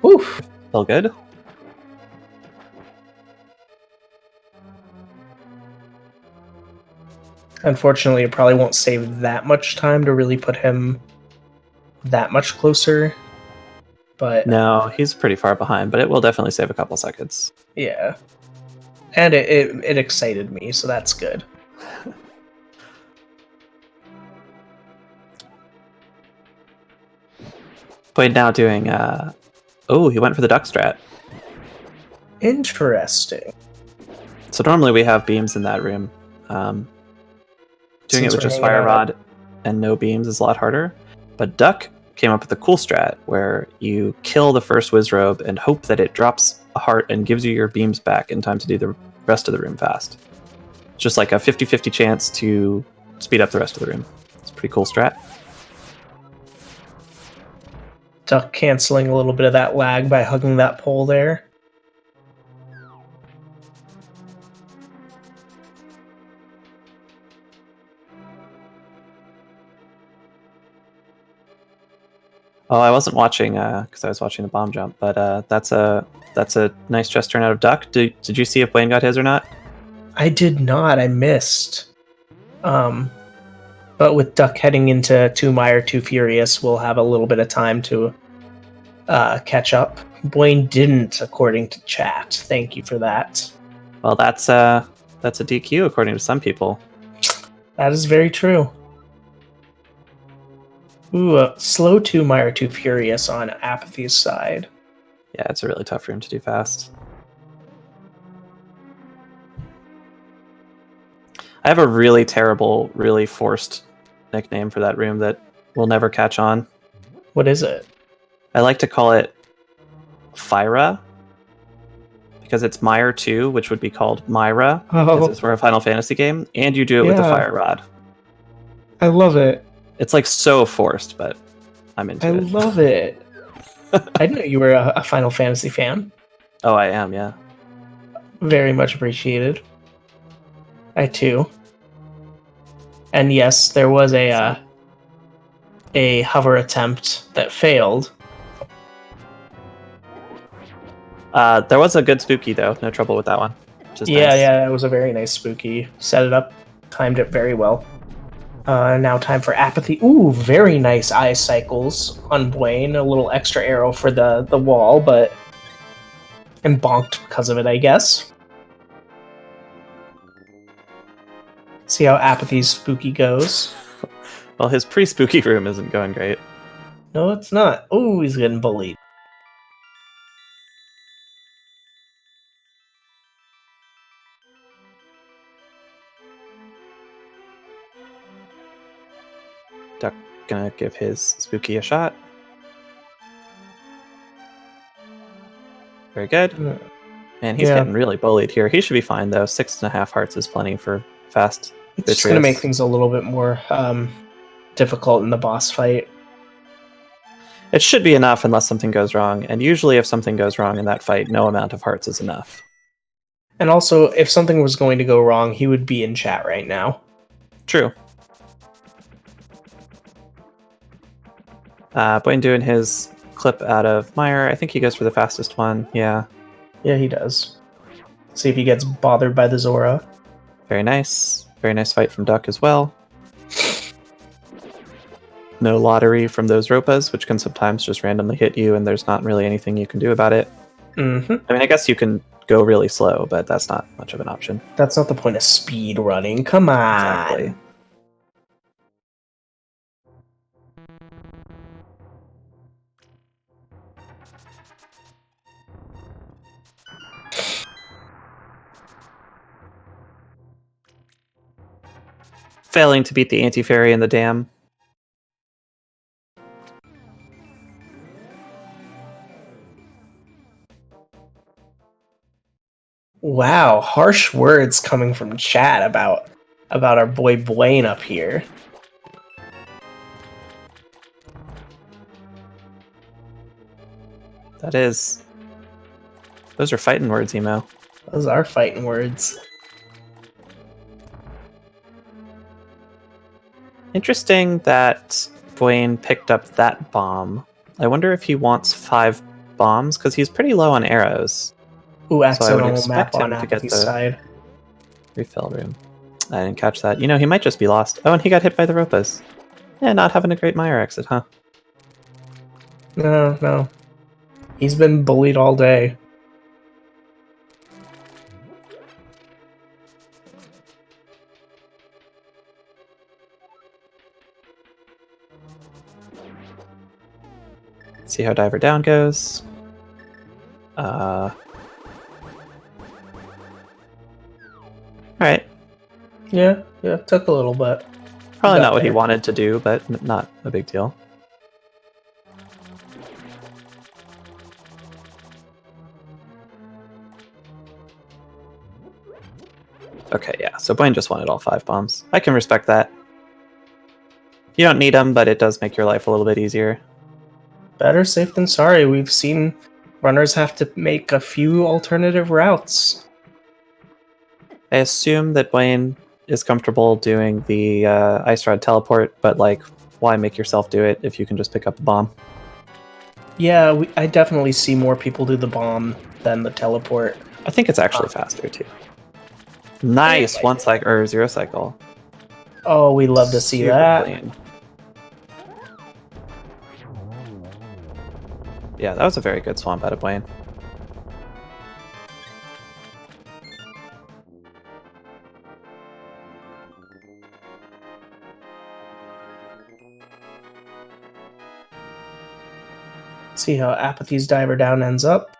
Oof. still good. Unfortunately, it probably won't save that much time to really put him that much closer. But No, he's pretty far behind, but it will definitely save a couple seconds. yeah. And it excited me, so that's good. Buane now doing oh, he went for the duck strat. Interesting. So normally we have beams in that room. Doing it with just fire rod and no beams is a lot harder. But Duck came up with a cool strat where you kill the first Wizrobe and hope that it drops a heart and gives you your beams back in time to do the rest of the room fast. Just like a 50-50 chance to speed up the rest of the room. It's a pretty cool strat. Duck canceling a little bit of that lag by hugging that pole there. Oh, I wasn't watching because I was watching the bomb jump, but that's a nice chest turn out of Duck. Did you see if Buane got his or not? I did not. I missed. But with Duck heading into Too Mire, Too Furious, we'll have a little bit of time to catch up. Buane didn't, according to chat. Thank you for that. Well, that's a DQ according to some people. That is very true. Ooh, slow Too Mire, Too Furious on Apathy's side. Yeah, it's a really tough room to do fast. I have a really terrible, really forced nickname for that room that will never catch on. What is it? I like to call it Fyra, because it's Mire 2, which would be called Myra, because it's for a Final Fantasy game, and you do it with the fire rod. I love it. It's like so forced, but I'm into it. I love it. I didn't know you were a Final Fantasy fan. Oh, I am, yeah. Very much appreciated. I too. And yes, there was a hover attempt that failed. There was a good spooky though. No trouble with that one. Which is nice. Yeah, it was a very nice spooky. Set it up, timed it very well. Now time for apathy. Ooh, very nice eye cycles on Buane. A little extra arrow for the wall, but and bonked because of it, I guess. See how apathy's spooky goes. Well, his pre-spooky room isn't going great. No, it's not. Oh, he's getting bullied. Duck gonna give his spooky a shot. Very good. Man, he's getting really bullied here. He should be fine though. 6.5 hearts is plenty for fast. It's just gonna make things a little bit more difficult in the boss fight. It should be enough unless something goes wrong, and usually if something goes wrong in that fight, no amount of hearts is enough. And also, if something was going to go wrong, he would be in chat right now. True. Buane doing his clip out of Mire. I think he goes for the fastest one. Yeah. Yeah, he does. See if he gets bothered by the Zora. Very nice. Very nice fight from Duck as well. No lottery from those Ropas, which can sometimes just randomly hit you, and there's not really anything you can do about it. Mm-hmm. I mean, I guess you can go really slow, but that's not much of an option. That's not the point of speed running. Come on. Exactly. Failing to beat the anti-fairy in the dam. Wow, harsh words coming from chat about our boy Buane up here. That is... Those are fighting words, Emo. Those are fighting words. Interesting that Buane picked up that bomb. I wonder if he wants 5 bombs, because he's pretty low on arrows. Ooh, accidental so map on Apathy's side. Refill room. I didn't catch that. You know, he might just be lost. Oh, and he got hit by the Ropas. Yeah, not having a great Mire exit, huh? No. He's been bullied all day. See how Diver Down goes. Alright. Yeah, took a little bit. Probably not what he wanted to do, but not a big deal. Okay, yeah, so Buane just wanted all 5 bombs. I can respect that. You don't need them, but it does make your life a little bit easier. Better safe than sorry. We've seen runners have to make a few alternative routes. I assume that Buane is comfortable doing the Ice Rod teleport, but like, why make yourself do it if you can just pick up the bomb? Yeah, I definitely see more people do the bomb than the teleport. I think it's actually faster too. Nice, 1 cycle or 0 cycle. Oh, we love to see Super that. clean. Yeah, that was a very good swamp out of Buane. See how Apathy's Diver Down ends up.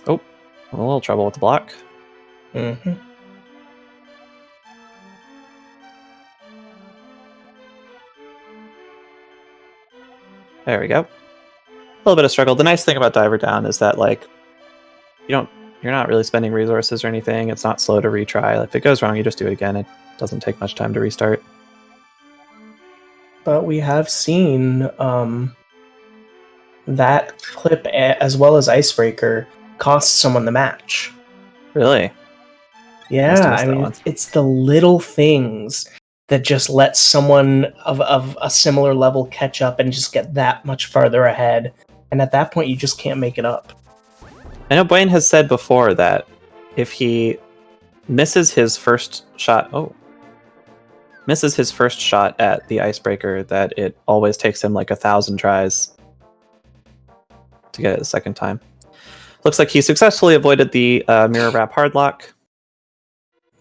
Oh, a little trouble with the block. Mm-hmm. There we go. A little bit of struggle. The nice thing about Diver Down is that like you're not really spending resources or anything. It's not slow to retry. If it goes wrong, you just do it again. It doesn't take much time to restart. But we have seen that clip, as well as Icebreaker, cost someone the match. Really? Yeah, I mean, it's the little things that just lets someone of a similar level catch up and just get that much farther ahead. And at that point, you just can't make it up. I know Buane has said before that if he misses his first shot, at the icebreaker, that it always takes him like 1,000 tries to get it the second time. Looks like he successfully avoided the mirror wrap hardlock.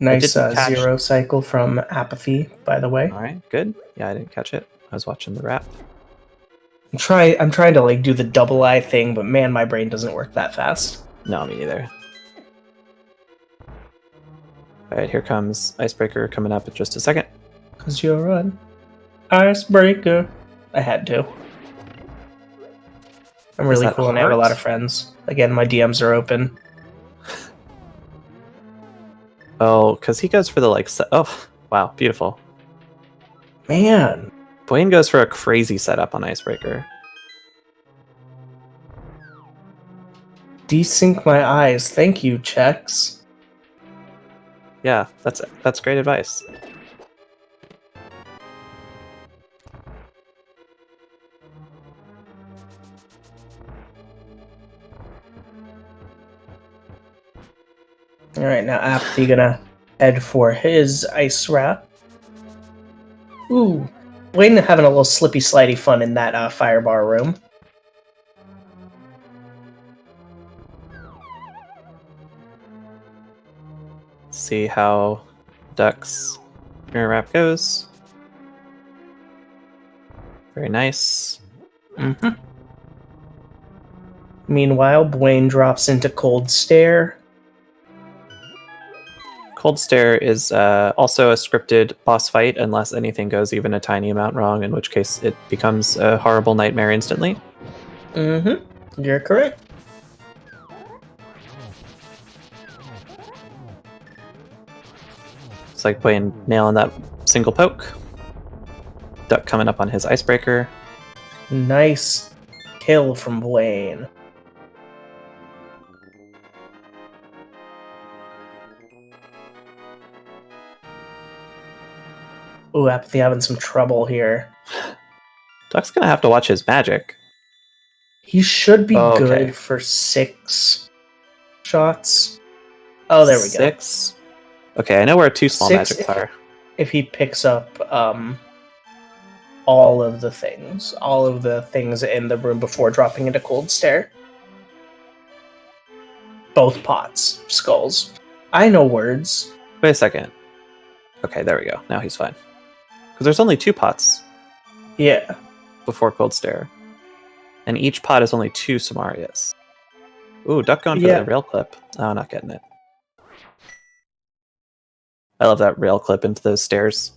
Nice zero cycle from Apathy, by the way. All right, good. Yeah, I didn't catch it. I was watching the wrap. I'm trying to like do the double eye thing, but man, my brain doesn't work that fast. No, me neither. All right, here comes Icebreaker coming up in just a second. Cause you're an icebreaker. I had to. I'm really cool and I have a lot of friends. Again, my DMs are open. Oh, because he goes for the like... Oh, wow, beautiful. Man. Buane goes for a crazy setup on Icebreaker. Desync my eyes. Thank you, Chex. Yeah, that's great advice. Alright, now Apathy gonna head for his ice wrap. Ooh. Buane having a little slippy slidey fun in that firebar room. See how Duck's mirror wrap goes. Very nice. Mm-hmm. Meanwhile, Buane drops into Cold Stare. Cold Stare is also a scripted boss fight unless anything goes even a tiny amount wrong, in which case it becomes a horrible nightmare instantly. Mm-hmm. You're correct. It's like Buane nailing that single poke. Duck coming up on his Icebreaker. Nice kill from Buane. Ooh, Apathy having some trouble here. Duck's gonna have to watch his magic. He should be okay. good for 6 shots. Oh, there we go. 6? Okay, I know where 2 small 6 magics are. If he picks up all of the things in the room before dropping into Cold Stare. Both pots, skulls. I know words. Wait a second. Okay, there we go. Now he's fine. Because there's only 2 pots. Yeah. Before Cold Stare. And each pot is only 2 Samarias. Ooh, Duck going for the rail clip. Oh, not getting it. I love that rail clip into those stairs.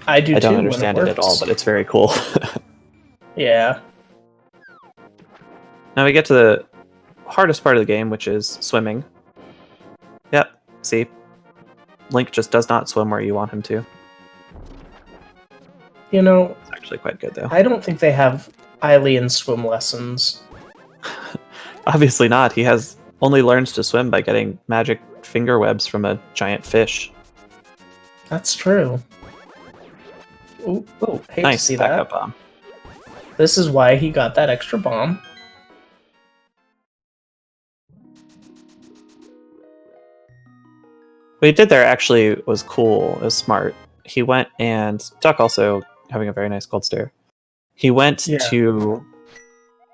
I do too. I don't understand it at all, but it's very cool. Yeah. Now we get to the hardest part of the game, which is swimming. Yep, see? Link just does not swim where you want him to. You know, It's actually quite good, though. I don't think they have Hylian swim lessons. Obviously not. He only learns to swim by getting magic finger webs from a giant fish. That's true. Ooh, hate Nice to see backup that. bomb. This is why he got that extra bomb. What he did there actually was cool. It was smart. He went and... Duck also having a very nice Cold Stare. He went to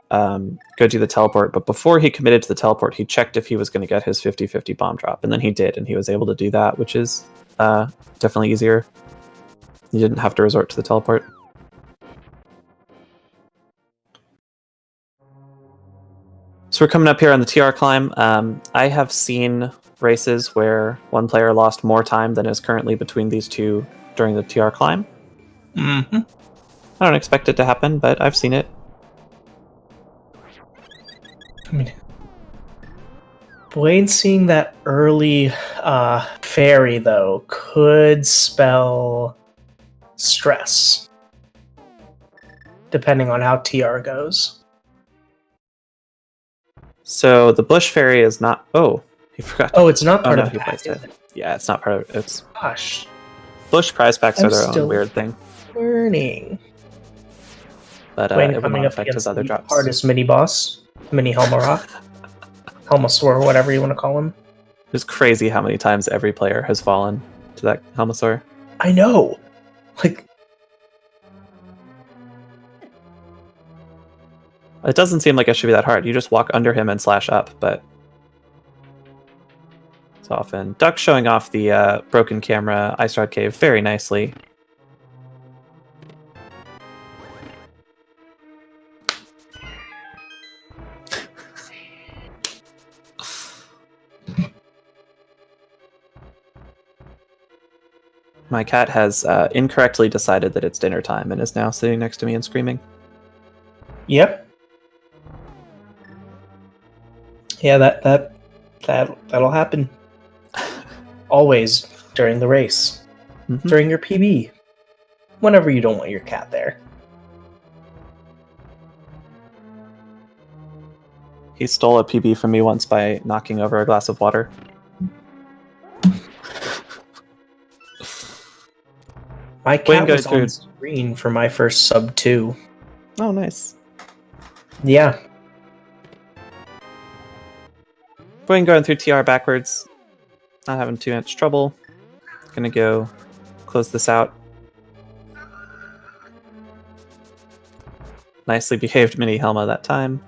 go do the teleport, but before he committed to the teleport, he checked if he was going to get his 50-50 bomb drop, and then he did, and he was able to do that, which is definitely easier. You didn't have to resort to the teleport. So we're coming up here on the TR climb. I have seen races where one player lost more time than is currently between these two during the TR climb. Mm-hmm. I don't expect it to happen, but I've seen it. I mean, Buane seeing that early fairy, though, could spell stress, depending on how TR goes. So the bush fairy is not... Oh, he forgot. Oh, it's not part of he placed it. Yeah, it's not part of it. It's... Gosh. Bush prize packs I'm are their still own weird thing, learning. but Buane it will coming not up affect his against other the drops. hardest mini boss, mini Helmara, Helmasaur, whatever you want to call him. It's crazy how many times every player has fallen to that Helmasaur. I know. Like, It doesn't seem like it should be that hard. You just walk under him and slash up, but it's often. Duck showing off the broken camera Ice Rod Cave very nicely. My cat has incorrectly decided that it's dinner time and is now sitting next to me and screaming. yep. Yeah, that'll happen. Always during the race, Mhm. during your PB, whenever you don't want your cat there. He stole a PB from me once by knocking over a glass of water. My cat was through. on screen for my first sub 2. Oh, nice. Yeah. Going through TR backwards. Not having too much trouble. Gonna go close this out. Nicely behaved mini Helma that time.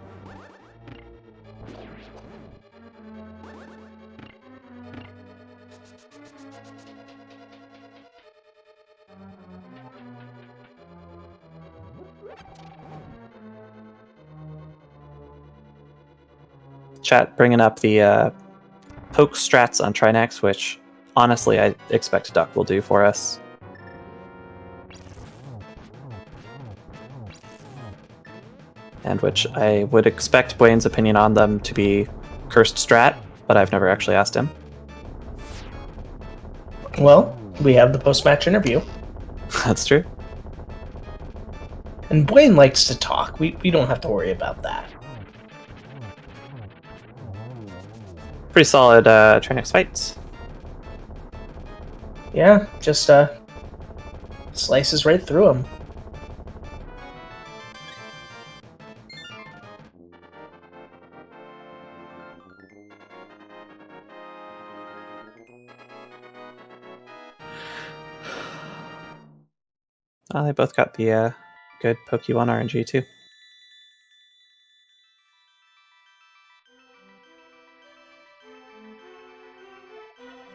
Chat bringing up the poke strats on Trinax, which honestly I expect Duck will do for us. And which I would expect Buane's opinion on them to be cursed strat, but I've never actually asked him. Well, we have the post-match interview. That's true. And Buane likes to talk. We don't have to worry about that. Pretty solid Trinax fights. Yeah, just slices right through him. They both got the good Pokemon RNG too.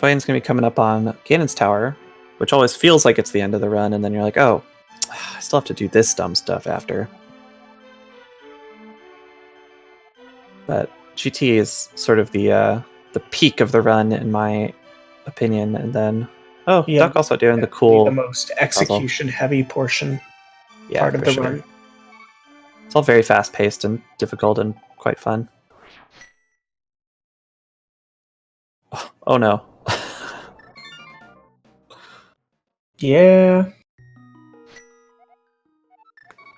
Buane's going to be coming up on Ganon's Tower, which always feels like it's the end of the run, and then you're like, oh, I still have to do this dumb stuff after. But GT is sort of the peak of the run, in my opinion, and then Yeah, Duck also doing the cool the most execution-heavy portion part of for the sure. run. It's all very fast-paced and difficult and quite fun. Oh no. Yeah.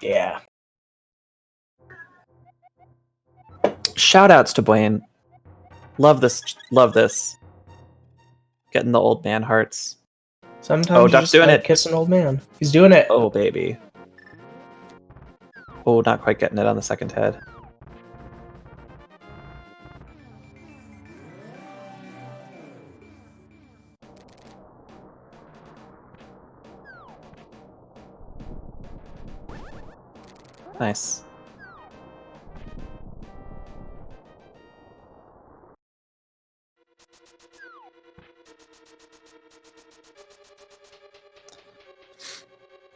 Yeah. Shoutouts to Buane. Love this. Love this. Getting the old man hearts. Sometimes you Duck's just doing gotta it. kiss an old man. He's doing it. Oh, baby. Oh, not quite getting it on the second head. Nice.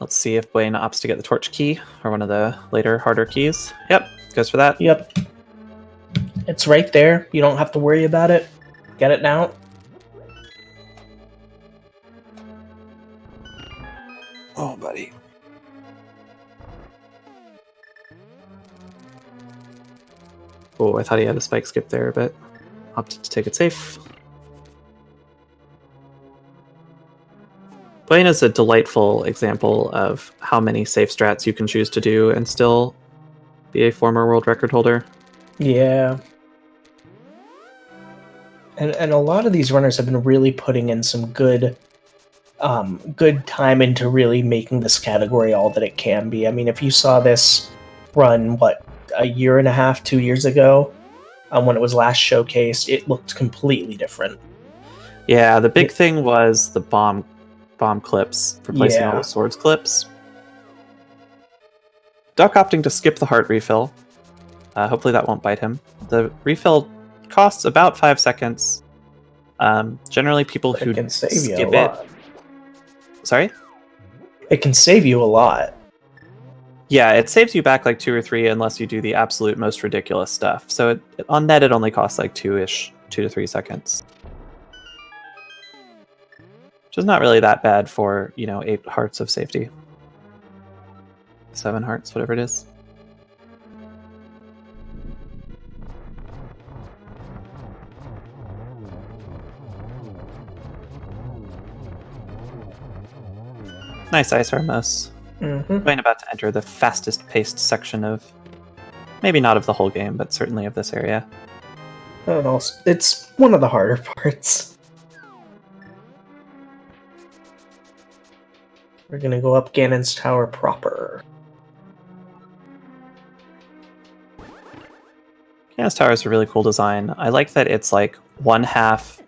Let's see if Buane opts to get the torch key, or one of the later harder keys. Yep, goes for that. Yep. It's right there. You don't have to worry about it. Get it now. Oh, buddy. Oh, I thought he had a spike skip there, but opted to take it safe. Buane is a delightful example of how many safe strats you can choose to do and still be a former world record holder. Yeah. And a lot of these runners have been really putting in some good good time into really making this category all that it can be. I mean, if you saw this run, a year and a half, 2 years ago, when it was last showcased, it looked completely different. Yeah, the big thing was the bomb clips, replacing all Yeah. the swords clips. Duck opting to skip the heart refill. Hopefully that won't bite him. The refill costs about 5 seconds. Generally, people who It can save you a skip it. lot. Sorry? It can save you a lot. Yeah, it saves you back like 2 or 3 unless you do the absolute most ridiculous stuff. So on net, it only costs like 2 to 3 seconds. Which is not really that bad for, 8 hearts of safety. 7 hearts, whatever it is. Nice ice Armos. Buane about to enter the fastest paced section of, maybe not of the whole game, but certainly of this area. And also, it's one of the harder parts. We're gonna go up Ganon's Tower proper. Ganon's Tower is a really cool design. I like that it's like 1/2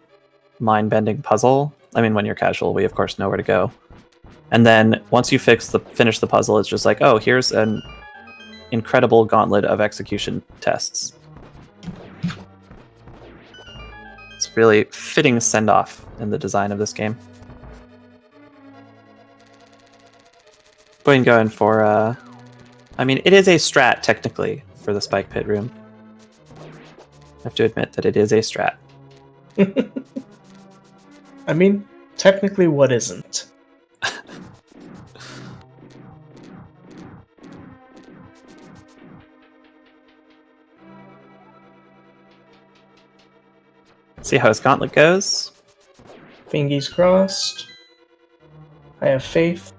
mind-bending puzzle. I mean, when you're casual, we of course know where to go. And then once you finish the puzzle, it's just like, oh, here's an incredible gauntlet of execution tests. It's really fitting send-off in the design of this game. Going for, I mean, it is a strat, technically, for the Spike Pit room. I have to admit that it is a strat. I mean, technically, what isn't? See how his gauntlet goes. Fingies crossed. I have faith.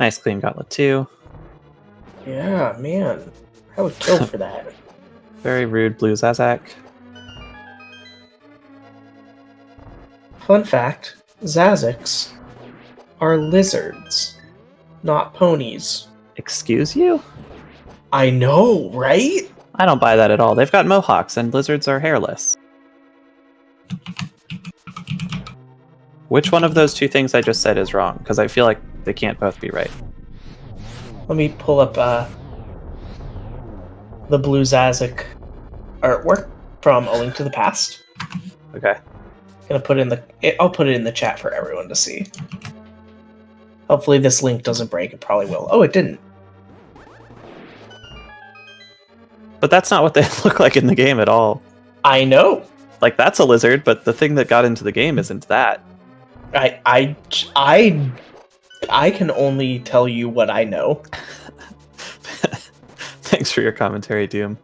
Nice clean gauntlet too. Yeah, man. I would kill for that. Very rude blue Zazak. Fun fact, Zaziks are lizards, not ponies. Excuse you? I know, right? I don't buy that at all. They've got mohawks and lizards are hairless. Which one of those two things I just said is wrong? Because I feel like they can't both be right. Let me pull up the blue Zazik artwork from A Link to the Past. Okay. I'll put it in the chat for everyone to see. Hopefully this link doesn't break. It probably will. Oh, it didn't. But that's not what they look like in the game at all. I know. Like, that's a lizard, but the thing that got into the game isn't that. I can only tell you what I know. Thanks for your commentary, Doom.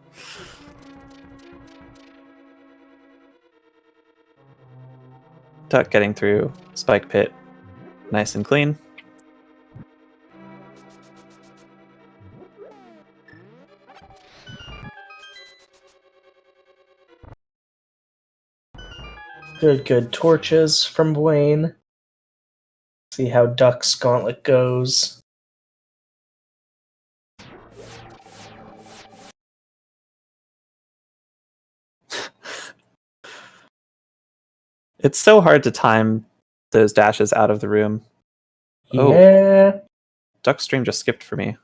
Duck getting through Spike Pit nice and clean. Good torches from Buane. See how Duck's gauntlet goes. It's so hard to time those dashes out of the room. Oh. Yeah. Duck stream just skipped for me.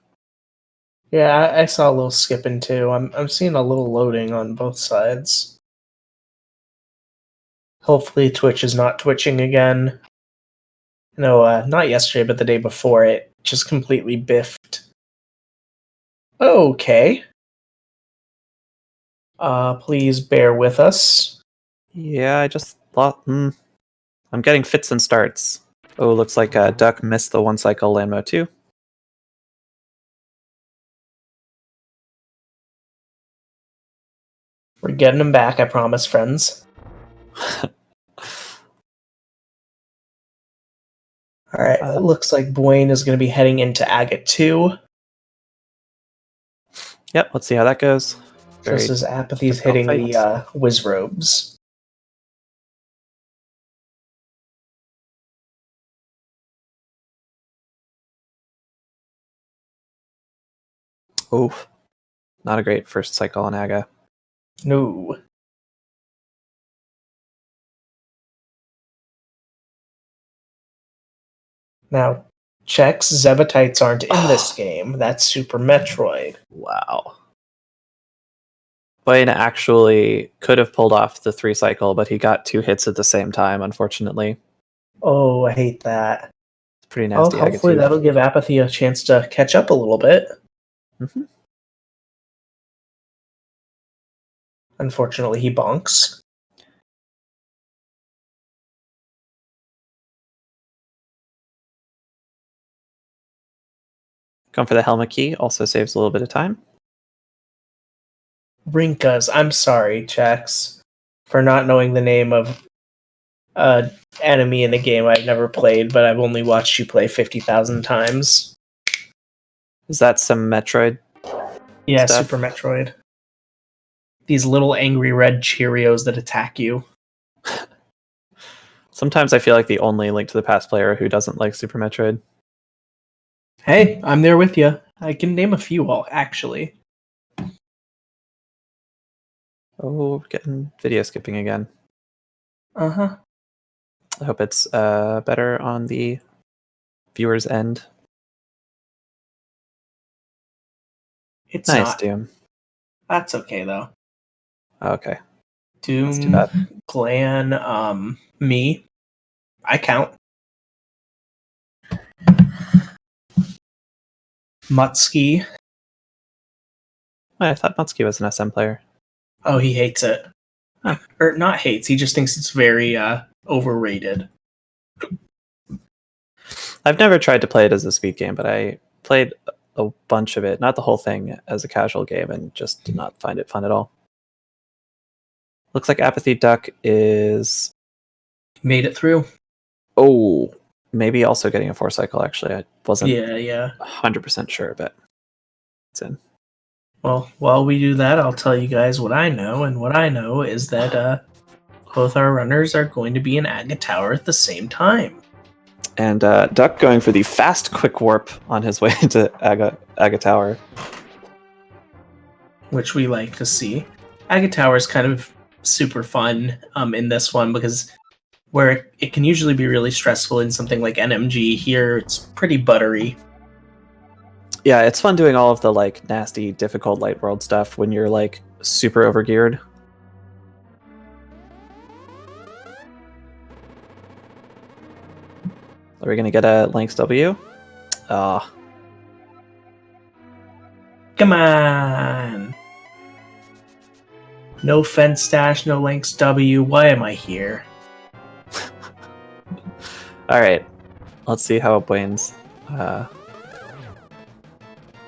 Yeah, I saw a little skipping too. I'm seeing a little loading on both sides. Hopefully Twitch is not twitching again. No, not yesterday, but the day before, it just completely biffed. Okay. Please bear with us. Yeah, I just thought, I'm getting fits and starts. Oh, looks like Duck missed the one cycle Landmo 2. We're getting him back, I promise, friends. Alright, it looks like Buane is going to be heading into Agate 2. Yep, let's see how that goes. Just as Apathy's hitting the Wizrobes. Oof. Not a great first cycle on Aga. No. Now, checks, Zebatites aren't in this game. That's Super Metroid. Wow. Buane actually could have pulled off the 3 cycle, but he got 2 hits at the same time, unfortunately. Oh, I hate that. It's pretty Well, nasty. hopefully that'll give Apathy a chance to catch up a little bit. Mm-hmm. Unfortunately, he bonks. Going for the helmet key also saves a little bit of time. Rinkas, I'm sorry, Checks, for not knowing the name of enemy in a game I've never played, but I've only watched you play 50,000 times. Is that some Metroid? Yeah, stuff? Super Metroid. These little angry red Cheerios that attack you. Sometimes I feel like the only Link to the Past player who doesn't like Super Metroid. Hey, I'm there with you. I can name a few, all actually. Oh, getting video skipping again. Uh-huh. I hope it's better on the viewer's end. It's Nice, not. Doom. That's okay, though. Okay. Doom, That's too bad. Glan, me. I count. Mutsky. I thought Mutsuki was an SM player. Oh, he hates it. Huh. Or not hates, he just thinks it's very overrated. I've never tried to play it as a speed game, but I played a bunch of it, not the whole thing, as a casual game, and just did not find it fun at all. Looks like Apathy Duck is... Made it through. Oh, maybe also getting a 4 cycle, actually. I wasn't Yeah. 100% sure, but it's in. Well, while we do that, I'll tell you guys what I know, and what I know is that both our runners are going to be in Aga Tower at the same time. And Duck going for the fast quick warp on his way to Aga Tower. Which we like to see. Aga Tower is kind of super fun in this one because where it can usually be really stressful in something like NMG, here it's pretty buttery. Yeah, it's fun doing all of the like nasty, difficult light world stuff when you're like super overgeared. Are we gonna get a Lynx W? Come on! No fence dash, no Lynx W. Why am I here? All right, let's see how Buane's Aga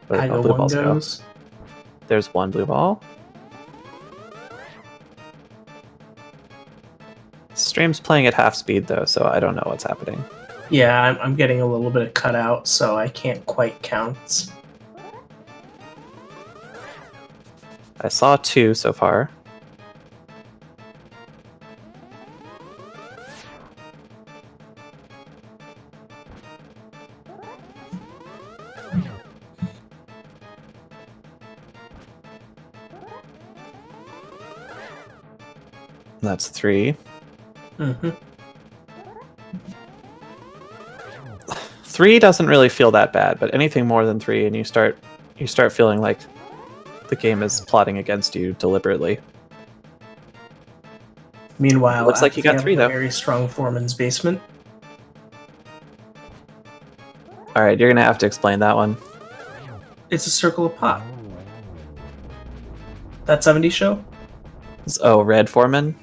blue one balls go. goes. There's one blue ball. Stream's playing at half speed though, so I don't know what's happening. Yeah, I'm getting a little bit of cutout, so I can't quite count. I saw 2 so far. That's 3. Mm-hmm. 3 doesn't really feel that bad, but anything more than 3 and you start feeling like the game is plotting against you deliberately. Meanwhile, Looks like you got 3 a though. very strong foreman's basement. All right, you're gonna have to explain that one. It's a circle of pot. That 70s show? Oh, Red Foreman.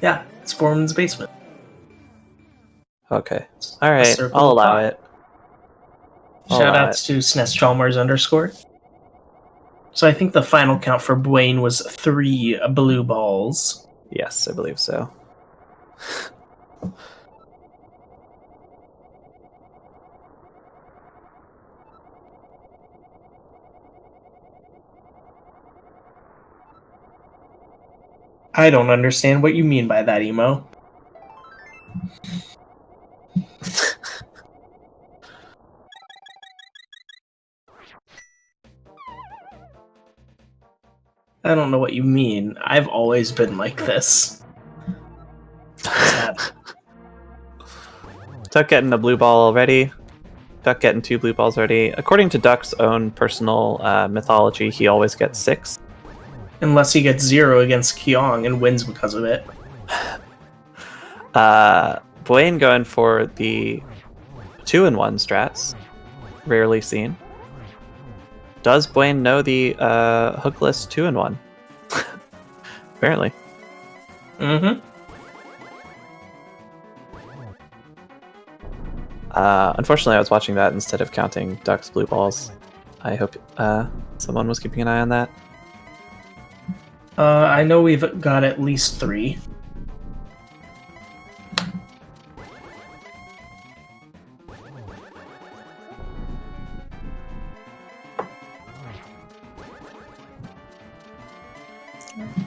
Yeah, it's foreman's basement. Okay. All right, circle I'll of allow pot. it. I'll allow Shoutouts to SNES Chalmers _ So I think the final count for Buane was 3 blue balls. Yes, I believe so. I don't understand what you mean by that, Emo. I don't know what you mean. I've always been like this. Sad. Duck getting a blue ball already. Duck getting 2 blue balls already. According to Duck's own personal mythology, he always gets 6. Unless he gets 0 against Kyong and wins because of it. Buane going for the 2-in-1 strats. Rarely seen. Does Buane know the hookless 2-in-1? Apparently. Mm-hmm. Unfortunately, I was watching that instead of counting Duck's blue balls. I hope someone was keeping an eye on that. I know we've got at least 3.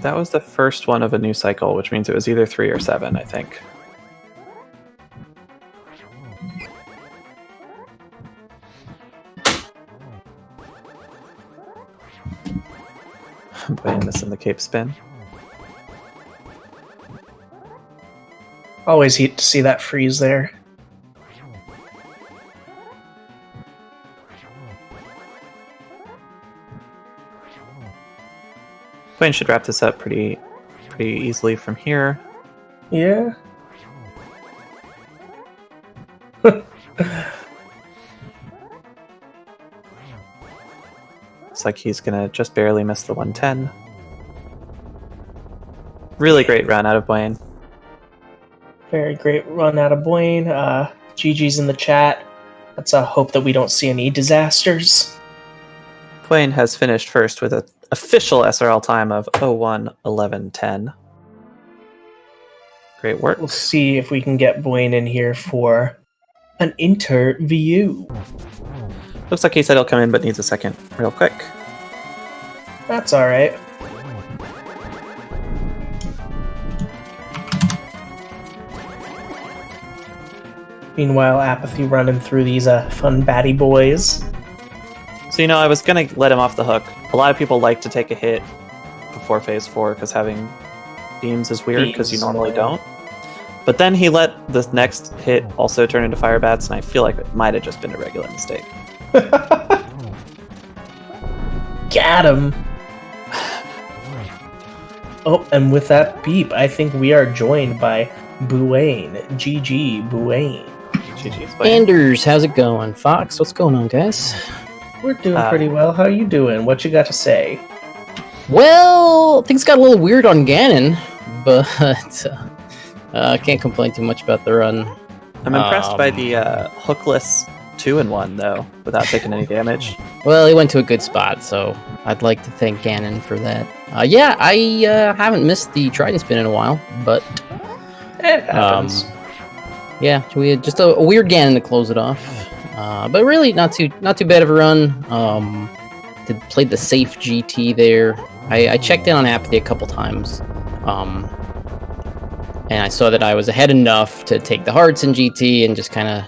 That was the first one of a new cycle, which means it was either 3 or 7, I think. Buane missing the cape spin. Always hate to see that freeze there. Buane should wrap this up pretty easily from here. Yeah. Looks like he's gonna just barely miss the 110. Really great run out of Buane. Very great run out of Buane. GG's in the chat. Let's hope that we don't see any disasters. Buane has finished first with an official SRL time of 01:11:10. Great work. We'll see if we can get Buane in here for an interview. Looks like he said he'll come in, but needs a second real quick. That's alright. Meanwhile, Apathy running through these fun baddie boys. So, I was going to let him off the hook. A lot of people like to take a hit before phase 4 because having beams is weird because you normally don't. But then he let the next hit also turn into fire bats, and I feel like it might have just been a regular mistake. Got him! Oh, and with that beep, I think we are joined by Buane. GG, Buane. GG's Buane. Anders, how's it going? Fox, what's going on, guys? We're doing pretty well. How you doing? What you got to say? Well, things got a little weird on Ganon, but can't complain too much about the run. I'm impressed by the hookless 2-in-1, though, without taking any damage. Well, he went to a good spot, so I'd like to thank Ganon for that. Yeah, I haven't missed the Trident spin in a while, but It happens. yeah, we had just a weird Ganon to close it off. But really, not too bad of a run. Played the safe GT there. I checked in on Apathy a couple times, and I saw that I was ahead enough to take the hearts in GT and just kind of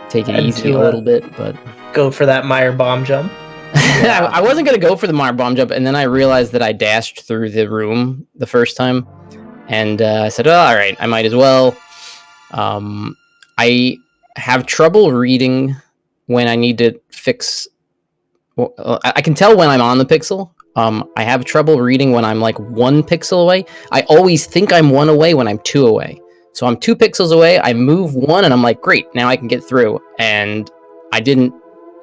take it easy a little bit. But Go for that Meyer bomb jump. I wasn't gonna go for the Meyer bomb jump, and then I realized that I dashed through the room the first time, and I said, "Oh, all right, I might as well." I have trouble reading when I need to fix. Well, I can tell when I'm on the pixel. I have trouble reading when I'm like 1 pixel away. I always think I'm 1 away when I'm 2 away. So I'm 2 pixels away. I move 1, and I'm like, great, now I can get through. And I didn't.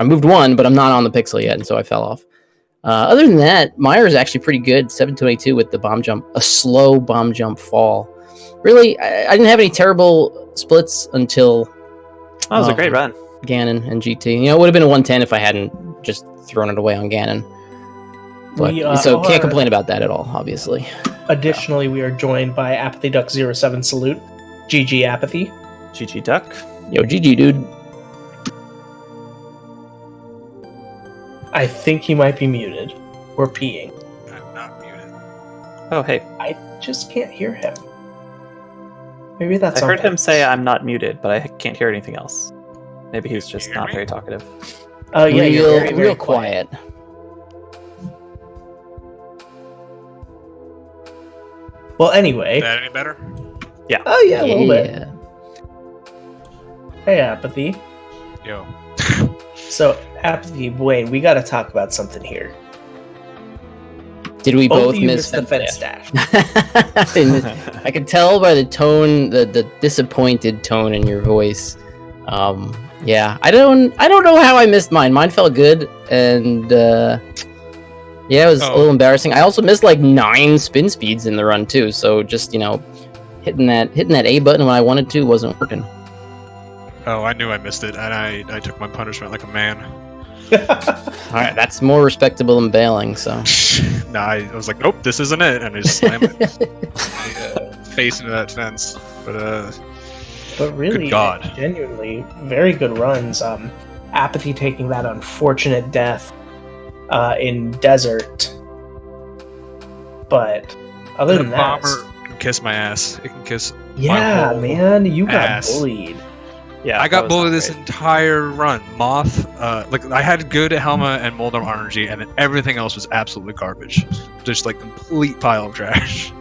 I moved 1, but I'm not on the pixel yet, and so I fell off. Other than that, Meyer is actually pretty good. 722 with the bomb jump, a slow bomb jump fall. Really, I didn't have any terrible splits until. That was a great run. Ganon and GT. It would have been a 110 if I hadn't just thrown it away on Ganon. But, so can't complain about that at all, obviously. Additionally, we are joined by apathyduck07 salute. GG Apathy. GG Duck. Yo, GG, dude. I think he might be muted. We're peeing. I'm not muted. Oh, hey. I just can't hear him. Maybe that's I heard him purpose. say I'm not muted, but I can't hear anything else. Maybe he's just hear not me? very talkative. Oh yeah, you're very, very real quiet. Well, anyway. Is that any better? Oh, yeah, a little bit. Hey, Apathy. Yo. So, Apathy, Buane, we gotta talk about something here. Did we both of you miss missed the fence dash? I could tell by the tone, the disappointed tone in your voice. Yeah, I don't know how I missed mine. Mine felt good, and yeah, it was a little embarrassing. I also missed like 9 spin speeds in the run too. So just hitting that A button when I wanted to wasn't working. Oh, I knew I missed it, and I took my punishment like a man. All right, that's more respectable than bailing. So, Nah, I was like, nope, this isn't it, and I just slammed my face into that fence. But really, good God. Genuinely, very good runs. Apathy taking that unfortunate death in desert, but other than that, bomber can kiss my ass. It can kiss. Yeah, man, you got ass. bullied. Yeah, I got bullied this great. entire run. Moth, like I had good Helma and Moldar RMG, and then everything else was absolutely garbage. Just like complete pile of trash.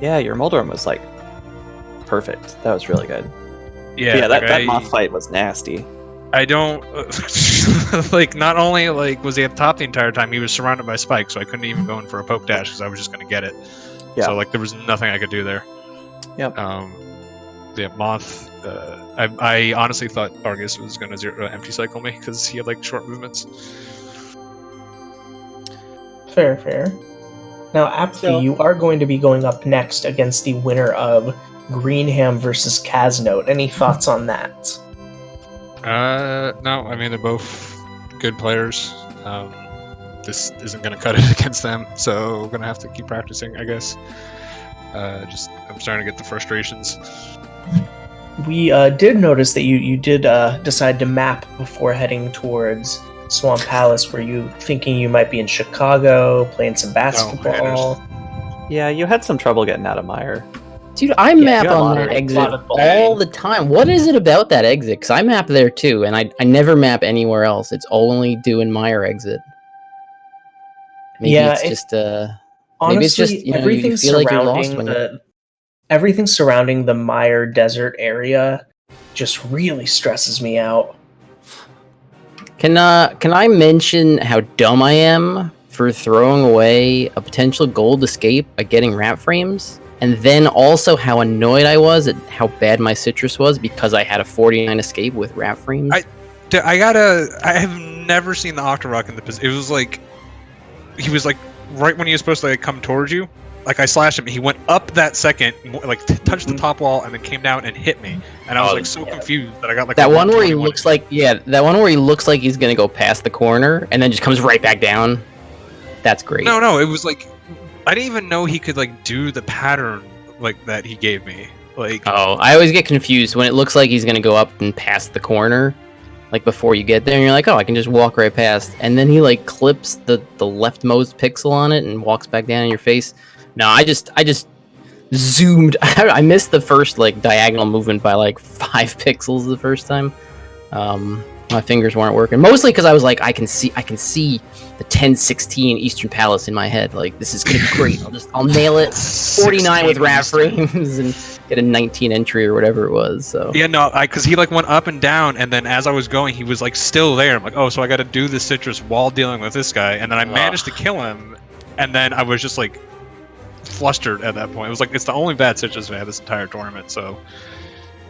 Yeah, your Moldorm was like perfect. That was really good. Yeah, that moth fight was nasty. I don't like. Not only like was he at the top the entire time, he was surrounded by spikes, so I couldn't even go in for a poke dash because I was just gonna get it. Yeah. So like there was nothing I could do there. Yep. Yeah, Moth. I honestly thought Argus was gonna empty cycle me because he had like short movements. Fair. Now, Apathy, you are going to be going up next against the winner of Greenham versus Kaznote. Any thoughts on that? No. I mean, they're both good players. This isn't gonna cut it against them, so we're gonna have to keep practicing, I guess. I'm starting to get the frustrations. We did notice that you did decide to map before heading towards Swamp Palace. Were you thinking you might be in Chicago, playing some basketball? Yeah, you had some trouble getting out of Mire. dude, I map on that exit all the time. What is it about that exit? Because I map there too, and I never map anywhere else. It's only doing Mire exit. Maybe it's just honestly, maybe it's just everything you feel like you're lost when everything surrounding the Mire Desert area just really stresses me out. Can I mention how dumb I am for throwing away a potential gold escape by getting wrap frames? And then also how annoyed I was at how bad my citrus was because I had a 49 escape with wrap frames. I have never seen the Octorok in the position. It was like, he was like, right when he was supposed to like come towards you, like I slashed him, he went up that second, like touched the top wall, and then came down and hit me. And I was like so confused that I got like that one where he looks like he's gonna go past the corner and then just comes right back down. That's great. No, it was like I didn't even know he could like do the pattern like that he gave me. Like, oh, I always get confused when it looks like he's gonna go up and past the corner, like before you get there, and you're like, oh, I can just walk right past, and then he like clips the leftmost pixel on it and walks back down in your face. No, I just zoomed. I missed the first like diagonal movement by like 5 pixels the first time. My fingers weren't working, mostly because I was like, I can see the 1016 Eastern Palace in my head. Like, this is gonna be great. I'll nail it. 49 with wrap frames and get a 19 entry or whatever it was. So yeah, no, because he like went up and down, and then as I was going, he was like still there. I'm like, oh, so I got to do the citrus while dealing with this guy, and then I managed to kill him, and then I was just like flustered at that point. It was like it's the only bad citrus I had this entire tournament. So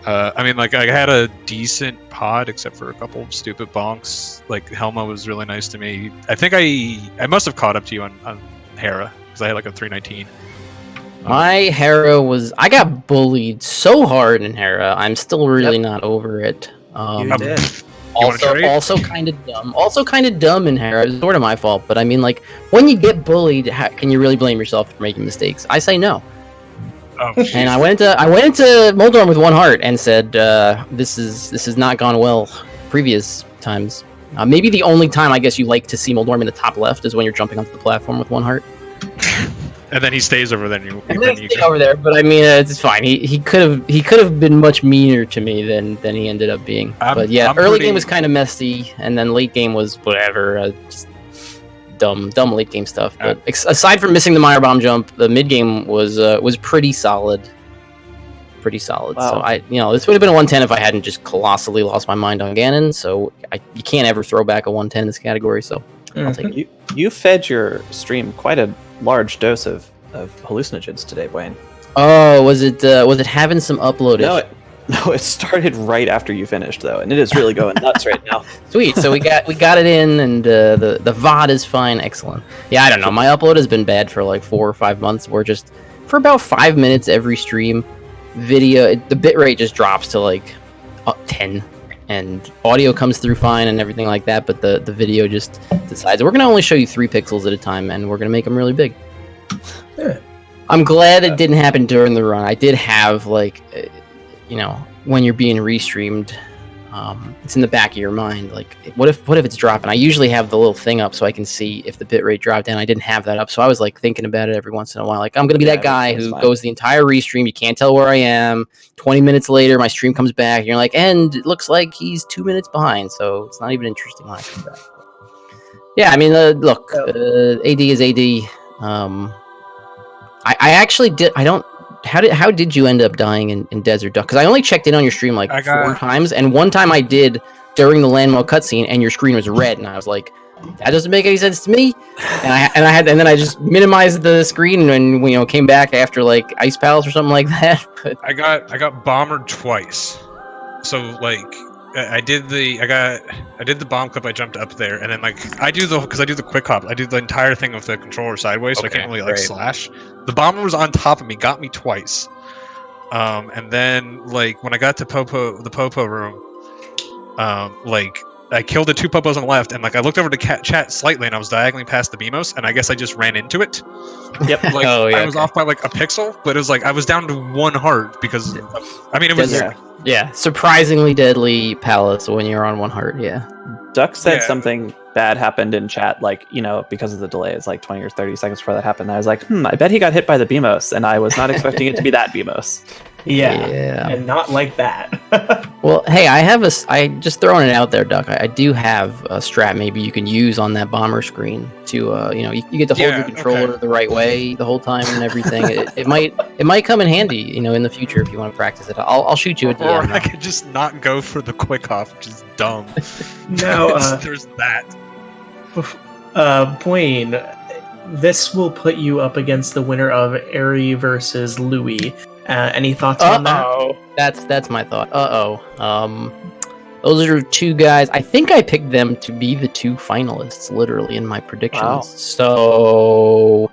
I mean, like I had a decent pod except for a couple of stupid bonks. Like Helma was really nice to me. I think I must have caught up to you on Hera because I had like a 319. My Hera was, I got bullied so hard in Hera. I'm still really not over it. You did. Also kind of dumb. Also kind of dumb in Hera. It's sort of my fault, but I mean, like, when you get bullied, can you really blame yourself for making mistakes? I say no. Oh, and I went into Moldorm with one heart and said, "This has not gone well previous times." Maybe the only time I guess you like to see Moldorm in the top left is when you're jumping onto the platform with one heart. And then he stays over there. Over there, but I mean, it's fine. He could have been much meaner to me than he ended up being. But yeah, early game was kind of messy, and then late game was whatever. Just dumb late game stuff. But aside from missing the Meyer bomb jump, the mid game was pretty solid. Pretty solid. Wow. So this would have been a 110 if I hadn't just colossally lost my mind on Ganon. So you can't ever throw back a 110 in this category. So I'll take it. You fed your stream quite a large dose of hallucinogens today, Buane. Oh, was it having some upload issues? No, it started right after you finished though, and it is really going nuts right now. Sweet. So we got it in, and the VOD is fine. Excellent. Yeah, I don't know. My upload has been bad for like 4 or 5 months. We're just for about 5 minutes every stream. Video, the bitrate just drops to like 10, and audio comes through fine and everything like that. But the video just decides we're gonna only show you 3 pixels at a time, and we're gonna make them really big. Yeah. I'm glad it didn't happen during the run. I did have like, when you're being restreamed, it's in the back of your mind. Like, what if it's dropping? I usually have the little thing up so I can see if the bitrate dropped down. I didn't have that up, so I was like thinking about it every once in a while. Like, I'm gonna be that guy who goes the entire restream. You can't tell where I am. 20 minutes later, my stream comes back, and you're like, and it looks like he's 2 minutes behind. So it's not even interesting when I come back. Yeah, I mean, look, AD is AD. I actually did. I don't. How did you end up dying in Desert Duck? Because I only checked in on your stream like 4 times, and one time I did during the landmark cutscene, and your screen was red, and I was like, that doesn't make any sense to me. And then I just minimized the screen and came back after like Ice Palace or something like that. But I got bombered twice. So like I did the bomb clip. I jumped up there, and then like I do the quick hop. I do the entire thing with the controller sideways, so I can't really slash. The bomber was on top of me, got me twice. And then like when I got to the Popo room, like I killed the 2 Popos on the left, and like I looked over to chat slightly, and I was diagonally past the BMOS, and I guess I just ran into it. Yep. Like I was off by like a pixel, but it was like I was down to 1 heart because it was. Yeah, surprisingly deadly palace when you're on 1 heart. Yeah. Duck said something bad happened in chat, like, because of the delay. It's like 20 or 30 seconds before that happened. I was like, I bet he got hit by the BMOS, and I was not expecting it to be that BMOS. Yeah, and not like that. Well, hey, I just throwing it out there, Duck. I do have a strat maybe you can use on that bomber screen to, you get to hold your controller the right way the whole time and everything. it might come in handy, in the future if you want to practice it. I'll shoot you a DM. Or I could just not go for the quick off, which is dumb. No, there's that. Buane, this will put you up against the winner of Eri versus Louis. Any thoughts on that? That's my thought. Those are 2 guys. I think I picked them to be the 2 finalists, literally, in my predictions. Wow. So,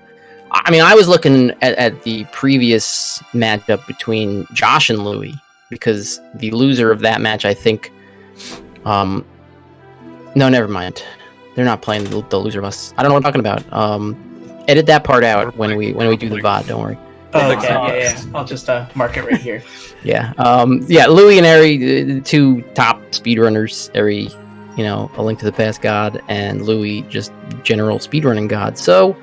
I mean, I was looking at the previous matchup between Josh and Louis, because the loser of that match, I think... no, never mind. They're not playing the loser of us. I don't know what I'm talking about. Edit that part out when we do the VOD, don't worry. Oh, okay, yeah. I'll just mark it right here. Yeah. Louis and Eri, the 2 top speedrunners. Eri, a Link to the Past god, and Louis, just general speedrunning god. So,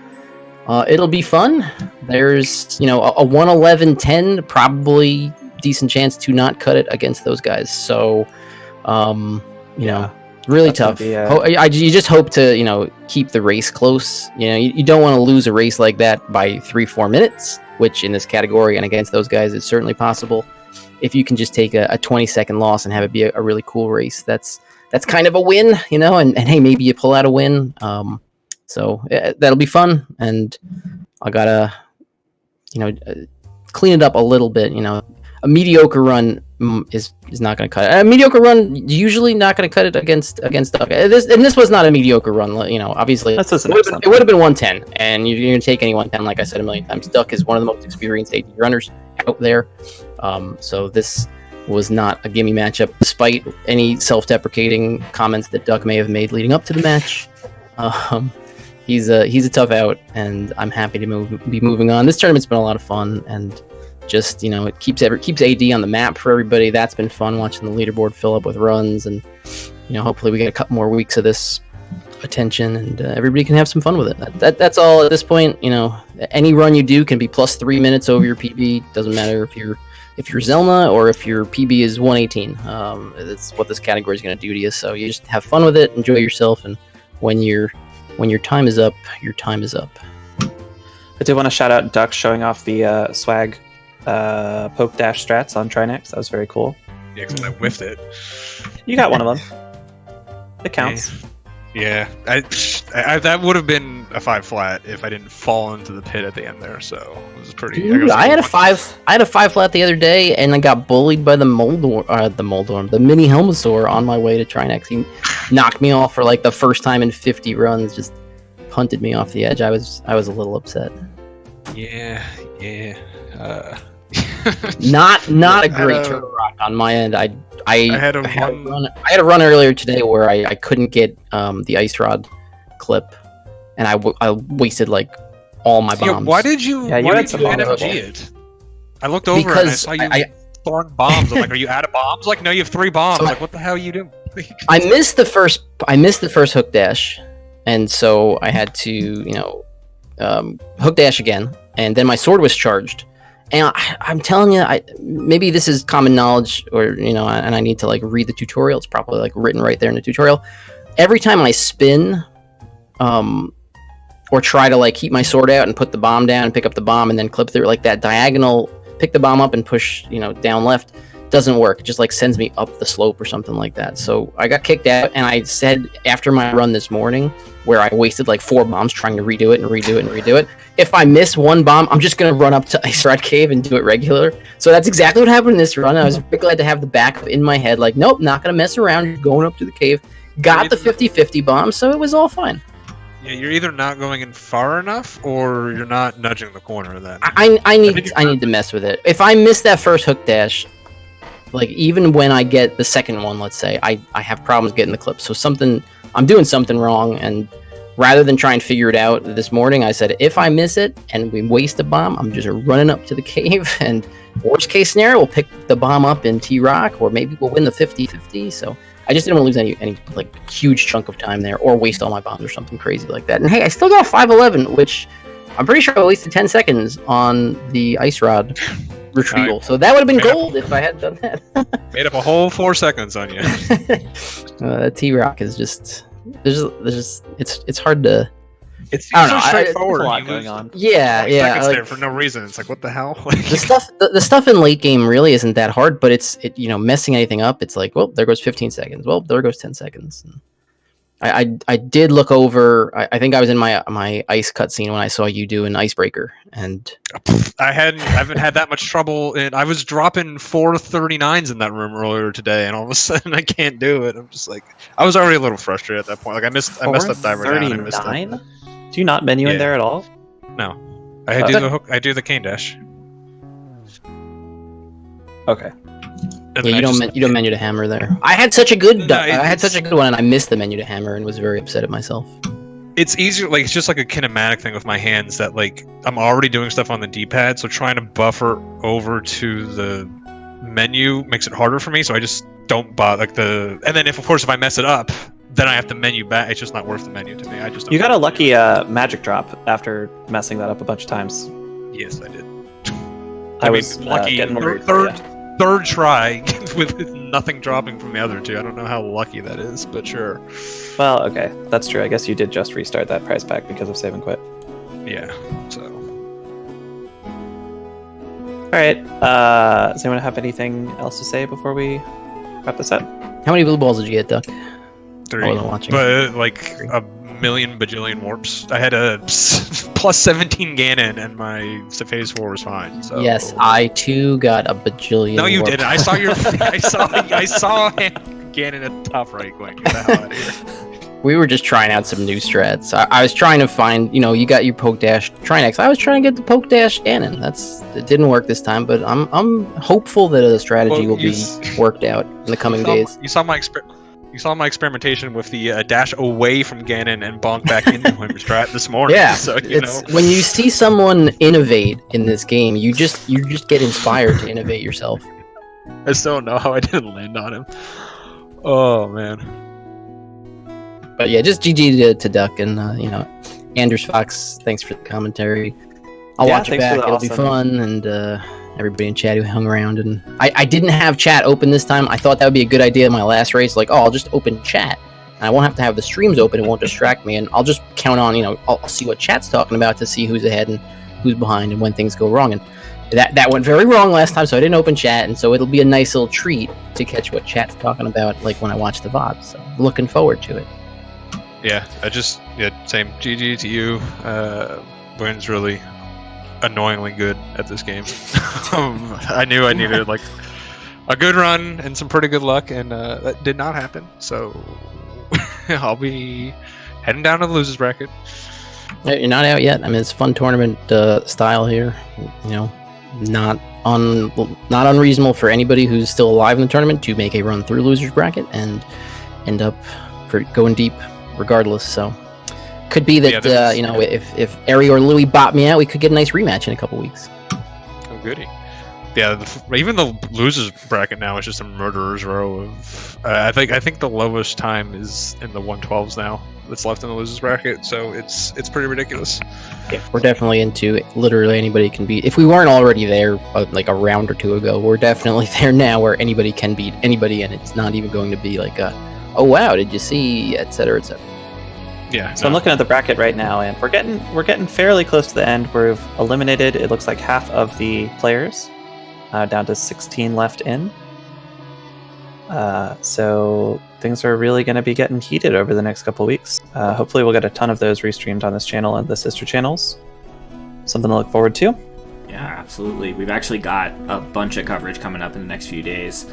it'll be fun. There's, a 111-10, probably decent chance to not cut it against those guys. So, really tough. You just hope to, keep the race close. You don't want to lose a race like that by 3-4 minutes, which in this category and against those guys is certainly possible. If you can just take a 20-second loss and have it be a really cool race, that's kind of a win, and hey, maybe you pull out a win. So that'll be fun, and I gotta, clean it up a little bit. A mediocre run is not going to cut it. A mediocre run usually not going to cut it against Duck. This was not a mediocre run. Obviously it would have been 110, and you're going to take any 110. Like I said a million times, Duck is one of the most experienced AD runners out there. So this was not a gimme matchup, despite any self-deprecating comments that Duck may have made leading up to the match. He's a tough out, and I'm happy to be moving on. This tournament's been a lot of fun, and just it keeps AD on the map for everybody. That's been fun watching the leaderboard fill up with runs, and hopefully we get a couple more weeks of this attention, and everybody can have some fun with it. That's all at this point. Any run you do can be plus 3 minutes over your PB. Doesn't matter if you're Zelda or if your PB is 118. That's what this category is going to do to you. So you just have fun with it, enjoy yourself, and when you're When your time is up, your time is up. I do want to shout out Duck showing off the swag poke dash strats on Trinex. That was very cool. Yeah, because I whiffed it. You got one of them. It counts. Yeah, I that would have been a 5 flat if I didn't fall into the pit at the end there. So it was pretty. Dude, I had a 5 flat the other day, and I got bullied by the mini Helmasaur on my way to Trinex. He knocked me off for like the first time in 50 runs. Just punted me off the edge. I was a little upset. Yeah. Not a great turtle rock on my end. I had a run earlier today where I couldn't get the ice rod clip, and I wasted like all my bombs. Yeah, why did you? Yeah, why had did you NFG it? I looked over and I saw you throwing bombs. I'm like, are you out of bombs? Like, no, you have 3 bombs. So like, what the hell are you doing? I missed the first hook dash, and so I had to hook dash again, and then my sword was charged. And I'm telling you, maybe this is common knowledge, or and I need to like read the tutorial. It's probably like written right there in the tutorial. Every time I spin, or try to like keep my sword out and put the bomb down and pick up the bomb and then clip through, like that diagonal, pick the bomb up and push, down left, doesn't work. It just like sends me up the slope or something like that. So I got kicked out, and I said after my run this morning, where I wasted like 4 bombs trying to redo it. If I miss one bomb, I'm just going to run up to Ice Rod Cave and do it regular. So that's exactly what happened in this run. I was very glad to have the backup in my head. Like, nope, not going to mess around. You're going up to the cave. Got the 50-50 bomb, so it was all fine. Yeah, you're either not going in far enough, or you're not nudging the corner. Then I need to mess with it. If I miss that first hook dash, like even when I get the second one, let's say, I have problems getting the clip. So I'm doing something wrong, and rather than try and figure it out this morning, I said, if I miss it and we waste a bomb, I'm just running up to the cave, and worst case scenario, we'll pick the bomb up in T-Rock, or maybe we'll win the 50-50. So I just didn't want to lose any like huge chunk of time there, or waste all my bombs or something crazy like that. And hey, I still got 511, which I'm pretty sure I wasted 10 seconds on the ice rod retrieval. So that would have been gold if I had done that. Made up a whole 4 seconds on you. That T-Rock is just... There's just it's hard to. It's I don't know, straightforward. There's a lot going on. Yeah, Seconds like, there for no reason. It's like, what the hell? the stuff in late game really isn't that hard, but it's messing anything up. It's like, well, there goes 15 seconds. Well, there goes 10 seconds. And I did look over. I think I was in my ice cutscene when I saw you do an icebreaker, and I haven't had that much trouble. And I was dropping 439s in that room earlier today, and all of a sudden I can't do it. I'm just like, I was already a little frustrated at that point. Like I messed up diver down. And I missed it. Do you not menu in there at all? No, I do the hook. I do the cane dash. Okay. And yeah, you don't menu to hammer there. I had such a good one, and I missed the menu to hammer and was very upset at myself. It's easier, like it's just like a kinematic thing with my hands that like I'm already doing stuff on the D-pad, so trying to buffer over to the menu makes it harder for me. So I just don't bother and then if I mess it up, then I have to menu back. It's just not worth the menu to me. You got a lucky magic drop after messing that up a bunch of times. Yes, I did. I was lucky. Third try with nothing dropping from the other two. I don't know how lucky that is, but sure. Well, okay, that's true. I guess you did just restart that prize pack because of save and quit. Yeah. So. All right. Does anyone have anything else to say before we wrap this up? How many blue balls did you get, Duck? 3. I wasn't watching. But like a million bajillion warps. I had a plus 17 Ganon, and my phase 4 was fine. So. Yes, I too got a bajillion. No, you warp. didn't. I saw your. I saw Ganon at the top right going, get the hell out of here. We were just trying out some new strats. I was trying to find, you got your poke dash Trinex. I was trying to get the poke dash Ganon. It didn't work this time, but I'm hopeful that the strategy will be worked out in the coming days. You saw my experimentation with the dash away from Ganon and bonk back into him strat this morning. Yeah, so, when you see someone innovate in this game, you just get inspired to innovate yourself. I still don't know how I didn't land on him. Oh man. But yeah, just GG to Duck, and Anders Fox. Thanks for the commentary. I'll watch it back. It'll be fun, and everybody in chat who hung around. And I didn't have chat open this time. I thought that would be a good idea in my last race. Like, I'll just open chat. And I won't have to have the streams open. It won't distract me, and I'll just count on, I'll see what chat's talking about to see who's ahead and who's behind and when things go wrong. And that went very wrong last time, so I didn't open chat, and so it'll be a nice little treat to catch what chat's talking about, like when I watch the VOD. So looking forward to it. Yeah, same. GG to you. Buane's really annoyingly good at this game. I knew I needed like a good run and some pretty good luck, and that did not happen. So I'll be heading down to the losers bracket. You're not out yet. I mean, it's fun tournament style here. Not unreasonable for anybody who's still alive in the tournament to make a run through losers bracket and end up going deep regardless. So could be that if Ari or Louis bot me out, we could get a nice rematch in a couple weeks. Oh goody. Yeah, even the losers bracket now is just a murderer's row of. I think the lowest time is in the 112s now. That's left in the losers bracket, so it's pretty ridiculous. Yeah, we're definitely into it. Literally anybody can beat. If we weren't already there like a round or two ago, we're definitely there now where anybody can beat anybody, and it's not even going to be like a, oh wow, did you see, etc., etc. Yeah. So I'm looking at the bracket right now, and we're getting fairly close to the end. We've eliminated, it looks like, half of the players, down to 16 left in. So things are really going to be getting heated over the next couple weeks. Hopefully we'll get a ton of those restreamed on this channel and the sister channels. Something to look forward to. Yeah, absolutely. We've actually got a bunch of coverage coming up in the next few days.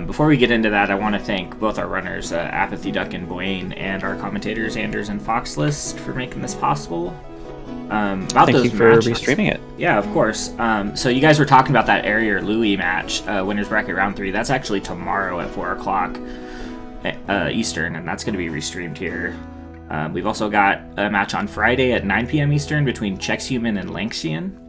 Before we get into that, I want to thank both our runners, apathyduck and Buane, and our commentators, Anders and Foxlist, for making this possible. Thank you for restreaming it. Yeah, of course. So you guys were talking about that Ari or Louis match, winners bracket round 3. That's actually tomorrow at 4 o'clock Eastern, and that's going to be restreamed here. We've also got a match on Friday at 9 p.m. Eastern between Chexhuman and Lanxian.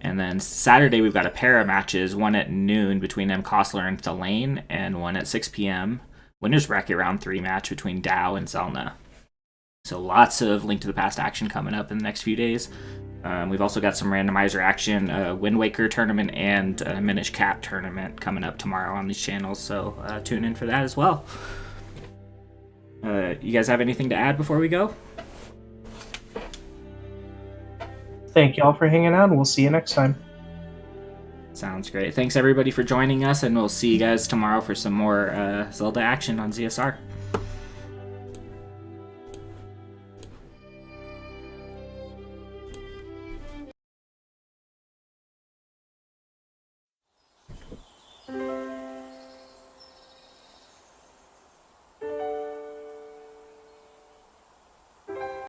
And then Saturday we've got a pair of matches, one at noon between M. Kostler and Thalane, and one at 6 p.m. winners bracket round 3 match between Dow and Zelda. So lots of Link to the Past action coming up in the next few days. We've also got some randomizer action, Wind Waker tournament and Minish Cap tournament coming up tomorrow on these channels, so tune in for that as well. You guys have anything to add before we go? Thank y'all for hanging out, and we'll see you next time. Sounds great. Thanks everybody for joining us, and we'll see you guys tomorrow for some more Zelda action on ZSR.